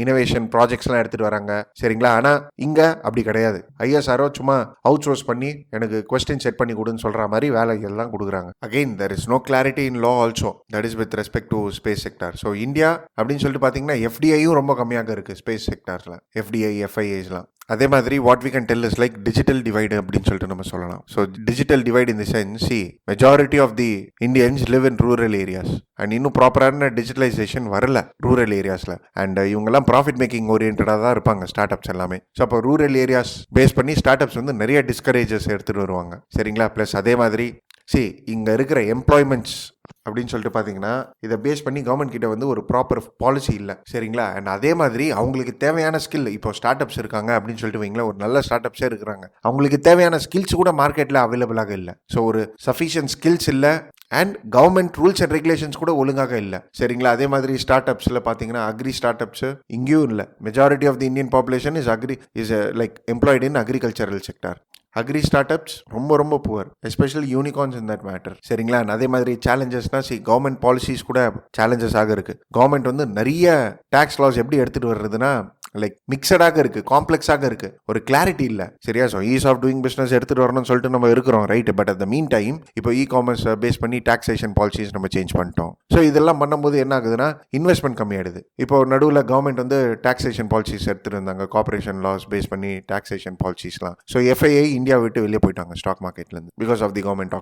இனோவேஷன் ப்ராஜெக்ட்ஸ்லாம் எடுத்துகிட்டு வராங்க சரிங்களா. ஆனால் இங்கே அப்படி கிடையாது. ஐஎஸ்ஆர்ஓ சும்மா அவுட் சோர்ஸ் பண்ணி எனக்கு கொஸ்டின் செட் பண்ணி கொடுன்னு சொல்கிற மாதிரி வேலைகள்லாம் கொடுக்குறாங்க. Again there is no clarity in law also, that is with respect to space sector. So India அப்படின்னு சொல்லிட்டு பார்த்தீங்கன்னா எஃப்டிஐயும் ரொம்ப கம்மியாக இருக்குது ஸ்பேஸ் செக்டார்ஸில். எஃப்டிஐ, எஃப்ஐஐஸ்லாம் அதே மாதிரி what we can tell is like digital divide அப்படின்னு சொல்லிட்டு நம்ம சொல்லலாம். So digital divide in the sense majority of the Indians live in rural areas and இன்னும் ப்ராப்பரான டிஜிட்டலைசேஷன் வரல ரூரல் ஏரியாஸில். அண்ட் இவங்கெல்லாம் ப்ராஃபிட் மேக்கிங் ஓரியன்டாக தான் இருப்பாங்க ஸ்டார்ட் அப்ஸ் எல்லாமே. ஸோ அப்போ ரூரல் ஏரியாஸ் பேஸ் பண்ணி ஸ்டார்ட் அப்ஸ் வந்து நிறைய டிஸ்கரேஜஸ் எடுத்துகிட்டு வருவாங்க சரிங்களா. ப்ளஸ் அதே மாதிரி இங்கே இருக்கிற எம்ப்ளாய்மெண்ட்ஸ் அப்படின்னு சொல்லிட்டு பார்த்தீங்கன்னா இதை பேஸ் பண்ணி கவர்மெண்ட் கிட்ட வந்து ஒரு ப்ராப்பர் பாலிசி இல்லை சரிங்களா. அண்ட் அதே மாதிரி அவங்களுக்கு தேவையான ஸ்கில் இப்போ ஸ்டார்ட் அப்ஸ் இருக்காங்க அப்படின்னு சொல்லிட்டு வைங்களேன், ஒரு நல்ல ஸ்டார்ட் அப்ஸே இருக்கிறாங்க, அவங்களுக்கு தேவையான ஸ்கில்ஸ் கூட மார்க்கெட்டில் அவைலபிளாக இல்லை. ஸோ ஒரு சஃபிஷியன்ட் ஸ்கில்ஸ் இல்லை and government rules and regulations கூட ஒழுங்காக இல்லை சரிங்களா. அதே மாதிரி ஸ்டார்ட் அப்ஸில் பார்த்தீங்கன்னா அக்ரி ஸ்டார்ட் அப்ஸ் இங்கேயும் இல்லை. Majority of the Indian population is like employed in agricultural sector. Agri start ups ரொம்ப poor, especially unicorns in that matter சரிங்களா. அதே மாதிரி சேலஞ்சஸ்னா கவர்மெண்ட் பாலிசிஸ் கூட சேலஞ்சஸாக இருக்குது. கவர்மெண்ட் வந்து நிறைய டேக்ஸ் லாஸ் எப்படி எடுத்துகிட்டு வர்றதுன்னா லைக் மிக்சடாக இருக்குது, காம்ப்ளெக்ஸாக இருக்குது, ஒரு கிளாரிட்டி இல்லை சரியா. So ease of doing business எடுத்துகிட்டு வரணும்னு சொல்லிட்டு நம்ம இருக்கிறோம் right. But at the mean time இப்போ காமர்ஸ் பேஸ் பண்ணி டாக்ஸேஷன் பாலிசிஸ் நம்ம சேஞ்ச் பண்ணிட்டோம். ஸோ இதெல்லாம் பண்ணும்போது என்ன ஆகுதுன்னா இன்வெஸ்ட்மெண்ட் கம்மியாயிடுது. இப்போ நடுவில் கவர்மெண்ட் வந்து டாக்ஸேஷன் பாலிசிஸ் எடுத்துகிட்டு இருந்தாங்க, கார்பரேஷன் லாஸ் பேஸ் பண்ணி டாக்ஸேஷன் பாலிசிஸ்லாம். ஸோ எஃப்ஐஐ இந்தியா விட்டு வெளியே போயிட்டாங்க ஸ்டாக் மார்க்கெட்லேருந்து because of the government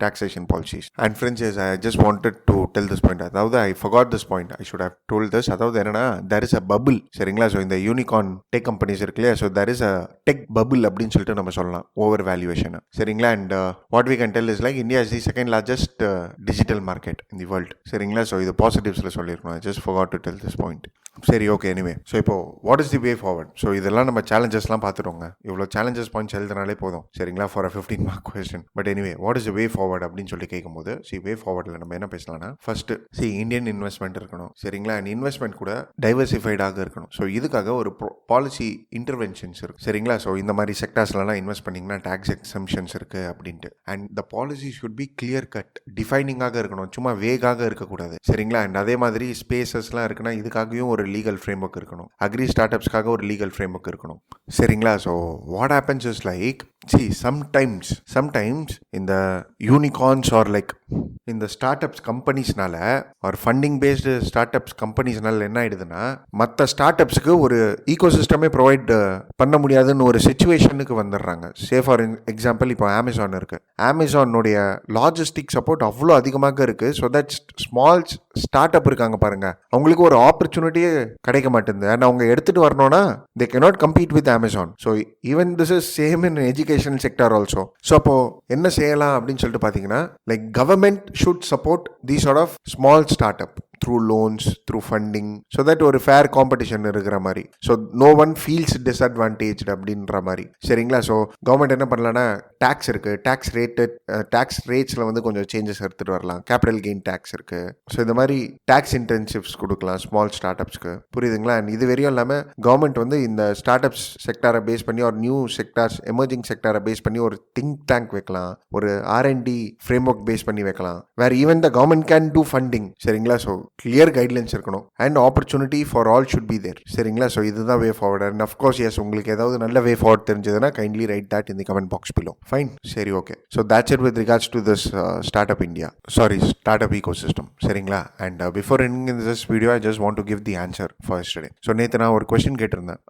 taxation policies. And friends, I just wanted to tell this point. அதாவது I forgot this point, I should have told this. அதாவது என்னன்னா there is a bubble சரிங்களா. So இந்த unicorn tech companies இருக்கு இல்லையா, so there is a tech bubble அப்படின்னு சொல்லிட்டு நம்ம சொல்லலாம், ஓவர் வேல்யூவேஷன் சரிங்களா. And what we can tell is like India is the second largest digital market in the world சரிங்களா. ஸோ இது பாசிட்டிவ்ஸில் சொல்லியிருக்கணும். I just forgot to tell this point. சரி ஓகே, எனிவே ஸோ இப்போ what is the way forward. So இதெல்லாம் நம்ம சேலஞ்சஸ்லாம் பார்த்துட்டோங்க. இவ்வளோ challenges points எழுதுனாலே போதும் சரிங்களா for 15 mark question. But anyway what is the way forward அப்படின்னு சொல்லி கேட்கும்போது வே ஃபார்வர்டில் நம்ம என்ன பேசலாம்னா ஃபர்ஸ்ட் இந்தியன் இன்வெஸ்ட்மெண்ட் இருக்கணும் சரிங்களா. அண்ட் இன்வெஸ்ட்மெண்ட் கூட டைவர்சிஃபைடாக இருக்கணும். ஸோ இதுக்காக ஒரு பாலிசி இன்டர்வென்ஷன்ஸ் இருக்கு சரிங்களா. ஸோ இந்த மாதிரி செக்டார்ஸ்லாம் இன்வெஸ்ட் பண்ணிங்கன்னா டேக்ஸ் எக்ஸம்ஷன்ஸ் இருக்கு அப்படின்ட்டு. And the policy should be clear cut, டிஃபைனிங்காக இருக்கணும், சும்மா வேகாக இருக்கக்கூடாது சரிங்களா. அண்ட் அதே மாதிரி ஸ்பேசஸ்லாம் இருக்குன்னா இதுக்காகவும் ஒரு லீகல் ஃப்ரேம்வொர்க் இருக்கணும். அக்ரி ஸ்டார்ட் அப்ஸ்க்காக ஒரு லீகல் ஃப்ரேம்வொர்க் இருக்கணும் சரிங்களா. So what happens is like sometimes இந்த யூனிகார்ன்ஸ் ஆர் லைக் இந்த ஸ்டார்ட் அப்ஸ் கம்பெனிஸ்னால ஒரு ஃபண்டிங் பேஸ்டு ஸ்டார்ட் அப்ஸ் கம்பெனிஸ்னால என்ன ஆயிடுதுன்னா மற்ற ஸ்டார்ட் அப்ஸுக்கு ஒரு ஈகோசிஸ்டமே ப்ரொவைட் பண்ண முடியாதுன்னு ஒரு சிச்சுவேஷனுக்கு வந்துடுறாங்க. ஃபார் எக்ஸாம்பிள் இப்போ அமேசான் இருக்கு. அமேசானுடைய லாஜிஸ்டிக் சப்போர்ட் அவ்வளோ அதிகமாக இருக்கு. ஸோ தட் ஸ்மால் ஸ்டார்ட் அப் இருக்காங்க பாருங்க, அவங்களுக்கு ஒரு ஆப்பர்ச்சுனிட்டியே கிடைக்க மாட்டேங்குது. அண்ட் அவங்க எடுத்துட்டு வரணும்னா they cannot compete with Amazon. So even this is same in education sector also. So அப்போ என்ன செய்யலாம் அப்படின்னு சொல்லிட்டு பார்த்தீங்கன்னா like government should support the sort of small start up through loans, through funding, so that ஒரு fair competition இருக்கிற மாதிரி. So no one feels disadvantage அப்படின்ற மாதிரி சரிங்களா. ஸோ கவர்மெண்ட் என்ன பண்ணலான்னா டேக்ஸ் இருக்கு, டேக்ஸ் ரேட்ஸில் வந்து கொஞ்சம் சேஞ்சஸ் எடுத்துகிட்டு வரலாம். கேபிட்டல் கெயின் டேக்ஸ் இருக்கு. ஸோ இந்த மாதிரி டேக்ஸ் இன்டென்சிவ்ஸ் கொடுக்கலாம் ஸ்மால் ஸ்டார்ட் அப்ஸ்க்கு, புரியுதுங்களா. அண்ட் இது வரையும் இல்லாமல் கவர்மெண்ட் வந்து இந்த ஸ்டார்ட் அப்ஸ் செக்டாரை பேஸ் பண்ணி ஒரு நியூ செக்டார்ஸ் எமர்ஜிங் செக்டாரை பேஸ் பண்ணி ஒரு திங்க் டேங்க் வைக்கலாம், ஒரு R&D ஃப்ரேம்வொர்க் பேஸ் பண்ணி வைக்கலாம், where even the government can do funding சரிங்களா. ஸோ கிளியர் கைட்லைன்ஸ் இருக்கணும் and opportunity for all should be there சரிங்களா. ஸோ இதுதான் way forward. And of course yes, உங்களுக்கு ஏதாவது நல்ல வே ஃபார்வர்ட் தெரிஞ்சதுன்னா kindly write that in the comment box below. Fine, சரி okay. So that's it with regards to this start up ecosystem சரிங்களா. And before ending in this video I just want to give the answer for yesterday. So நேற்று நான் ஒரு question கேட்டிருந்தேன்,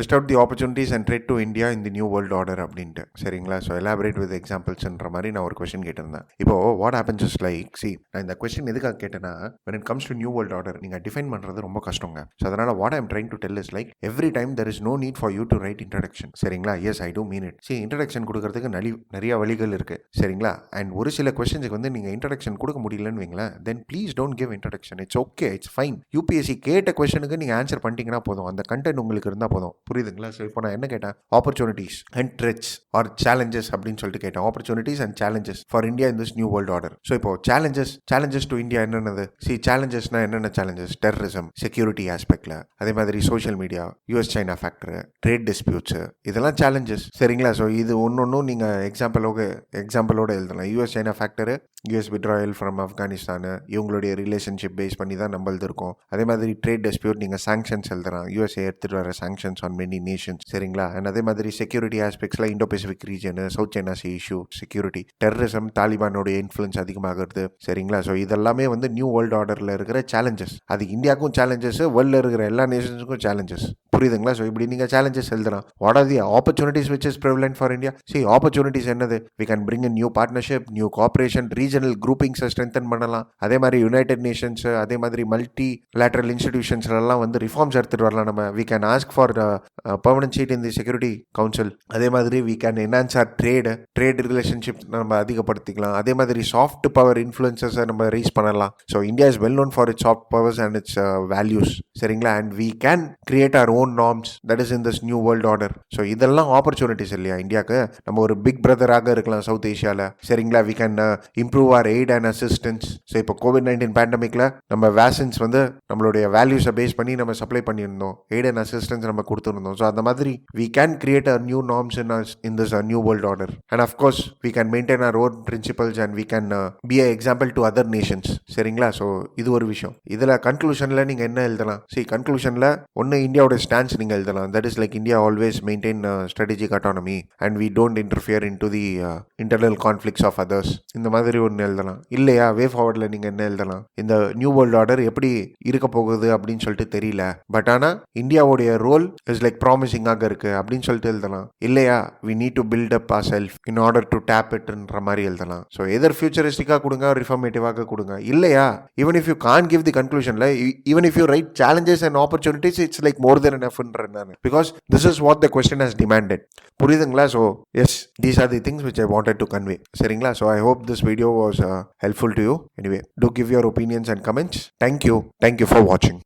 list out the opportunities and trade to India in the new world order அப்படின்ட்டு சரிங்களா. So elaborate with எக்ஸாம்பிள்ஸ்ன்ற மாதிரி நான் ஒரு question கேட்டிருந்தேன். இப்போ வாட் ஹேப்பன்ஸ் இஸ் லைக் நான் இந்த கொஸ்டின் எதுக்காக கேட்டேன்னா when it comes to new world order நீங்கள் டிஃபைன் பண்ணுறது ரொம்ப கஷ்டங்க. ஸோ அதனால் what I'm trying to tell is like every time there is no need for you to write introduction சரிங்களா. Yes, I do mean it. Introduction கொடுக்கறதுக்கு நிறைய வழிகள் இருக்கு சரிங்களா. அண்ட் ஒரு சில கொஸ்டின்ஸுக்கு வந்து நீங்கள் இன்ட்ரடக்ஷன் கொடுக்க முடியலன்னு வைங்களேன், then please don't give introduction. It's okay, it's fine. UPSC கேட்ட கொஸ்டினுக்கு நீங்கள் ஆன்சர் பண்ணிட்டீங்கன்னா போதும், அந்த கண்டென்ட் உங்களுக்கு இருந்தால் போதும், புரியுதுங்களா. ஸோ இப்போ நான் என்ன கேட்டேன், opportunities and threats or challenges அப்படின்னு சொல்லிட்டு கேட்டேன். Opportunities and challenges for India in this new world order. So இப்போ சேலஞ்சஸ் டு இந்தியா என்னென்னது? சேலஞ்சஸ்னா என்னென்ன சேலஞ்சஸ்? டெரரிசம், செக்யூரிட்டி ஆஸ்பெக்ட்ல, அதே மாதிரி social media, US China factor, trade disputes, இதெல்லாம் சேலஞ்சஸ் சரிங்களா. ஸோ இது ஒன்னொன்னும் நீங்கள் எக்ஸாம்பிளோட எழுதலாம். US China factor, US withdrawal from Afghanistan, இவங்களுடைய ரிலேஷன்ஷிப் பேஸ் பண்ணி தான் நம்மளது இருக்கும். அதே மாதிரி ட்ரேட் டிஸ்பியூட் நீங்கள் சாங்ஷன்ஸ் எழுதலாம், USA எடுத்துகிட்டு வர சாங்ஷன்ஸ் ஆன் மெனி நேஷன்ஸ் சரிங்களா. அண்ட் அதே மாதிரி செக்யூரிட்டி ஆஸ்பெக்ட்ஸில் Indo Pacific region, south China sea issue, security, terrorism, தாலிபானோடைய இன்ஃப்ளூயன்ஸ் அதிகமாகிறது சரிங்களா. ஸோ இதெல்லாமே வந்து நியூ வேர்ல்ட் ஆர்டரில் ஆர்டரில் இருக்கிற சேலஞ்சஸ். அது இந்தியாவுக்கும் சேலஞ்சஸ், வேர்ல்டில் இருக்கிற எல்லா நேஷன்ஸுக்கும் சேலஞ்சஸ். புரியுதுங்களா? ஸோ இப்படி நீங்கள் சேலஞ்சஸ் எழுதலாம். What are the opportunities which is prevalent for India? Opportunities என்னது? We can bring new partnership, new cooperation, regional குரூப்பிங்ஸை ஸ்ட்ரென்தன் பண்ணலாம். அதே மாதிரி யுனைடெட் நேஷன்ஸ், அதே மாதிரி மல்டி லேட்டரல் இன்ஸ்டிடியூஷன்ஸ்லாம் வந்து ரிஃபார்ம்ஸ் எடுத்துகிட்டு வரலாம். நம்ம we can ask for permanent seat in the security council. அதே மாதிரி we can enhance our trade relationship நம்ம அதிகப்படுத்திக்கலாம். அதே மாதிரி சாஃப்ட் பவர் இன்ஃப்ளூயன்சஸை நம்ம ரீச் பண்ணலாம். So India is well known for its soft powers and its values. சரிங்களா? And we can create our own norms that is in this new world order. So இதெல்லாம் opportunities இல்லையா இந்தியாவுக்கு? நம்ம ஒரு big பிரதராக இருக்கலாம் south ஏஷியாவில். சரிங்களா? We can improve our aid and assistance. So இப்போ கோவிட்-19 பேண்டமிக்கில் நம்ம வேக்சின்ஸ் வந்து நம்மளுடைய வேல்யூஸை பேஸ் பண்ணி நம்ம சப்ளை பண்ணியிருந்தோம். எய்ட் அண்ட் அசிஸ்டன்ஸ் நம்ம கொடுத்துருந்தோம். ஸோ அந்த மாதிரி we can create a new norms in this new world order. And of course we can maintain our own principles and we can be a example to other nations. சரிங்களா? So இது ஒரு விஷயம். இதில் கன்க்ளூஷனில் நீங்கள் என்ன எழுதலாம்? கன்க்ளூஷனில் ஒன்று இந்தியாவோட ஸ்டான்ஸ் நீங்கள் எழுதலாம். That is like India always maintain strategic autonomy and we don't interfere in to the internal conflicts of others. இந்த மாதிரி ஒன்று எழுதலாம். இல்லையா வே ஃபார்வர்டில் நீங்கள் என்ன எழுதலாம்? இந்த நியூ வேர்ல்ட் ஆர்டர் எப்படி இருக்க போகுது அப்படின்னு சொல்லிட்டு தெரியல, பட் ஆனால் இந்தியாவுடைய ரோல் இஸ் லைக் ப்ராமிசிங்காக இருக்கு அப்படின்னு சொல்லிட்டு எழுதலாம். இல்லையா we need to build up our self in order to tap இட்ன்ற மாதிரி எழுதலாம். ஸோ எதர் ஃபியூச்சரிஸ்டிக்காக கொடுங்க, ரிஃபார்மேட்டிவாக கொடுங்க. இல்லையா even if you can give the கன்க்ளூஷன்ல, even if you write challenges and opportunities, it's like more then எனஃப்ன்ற நான், because this is what the question has demanded. புரியுதுங்களா? So yes, these are the things which I wanted to convey. சரிங்களா? So I hope this video was helpful to you. Anyway, do give your opinions and comments. Thank you for watching.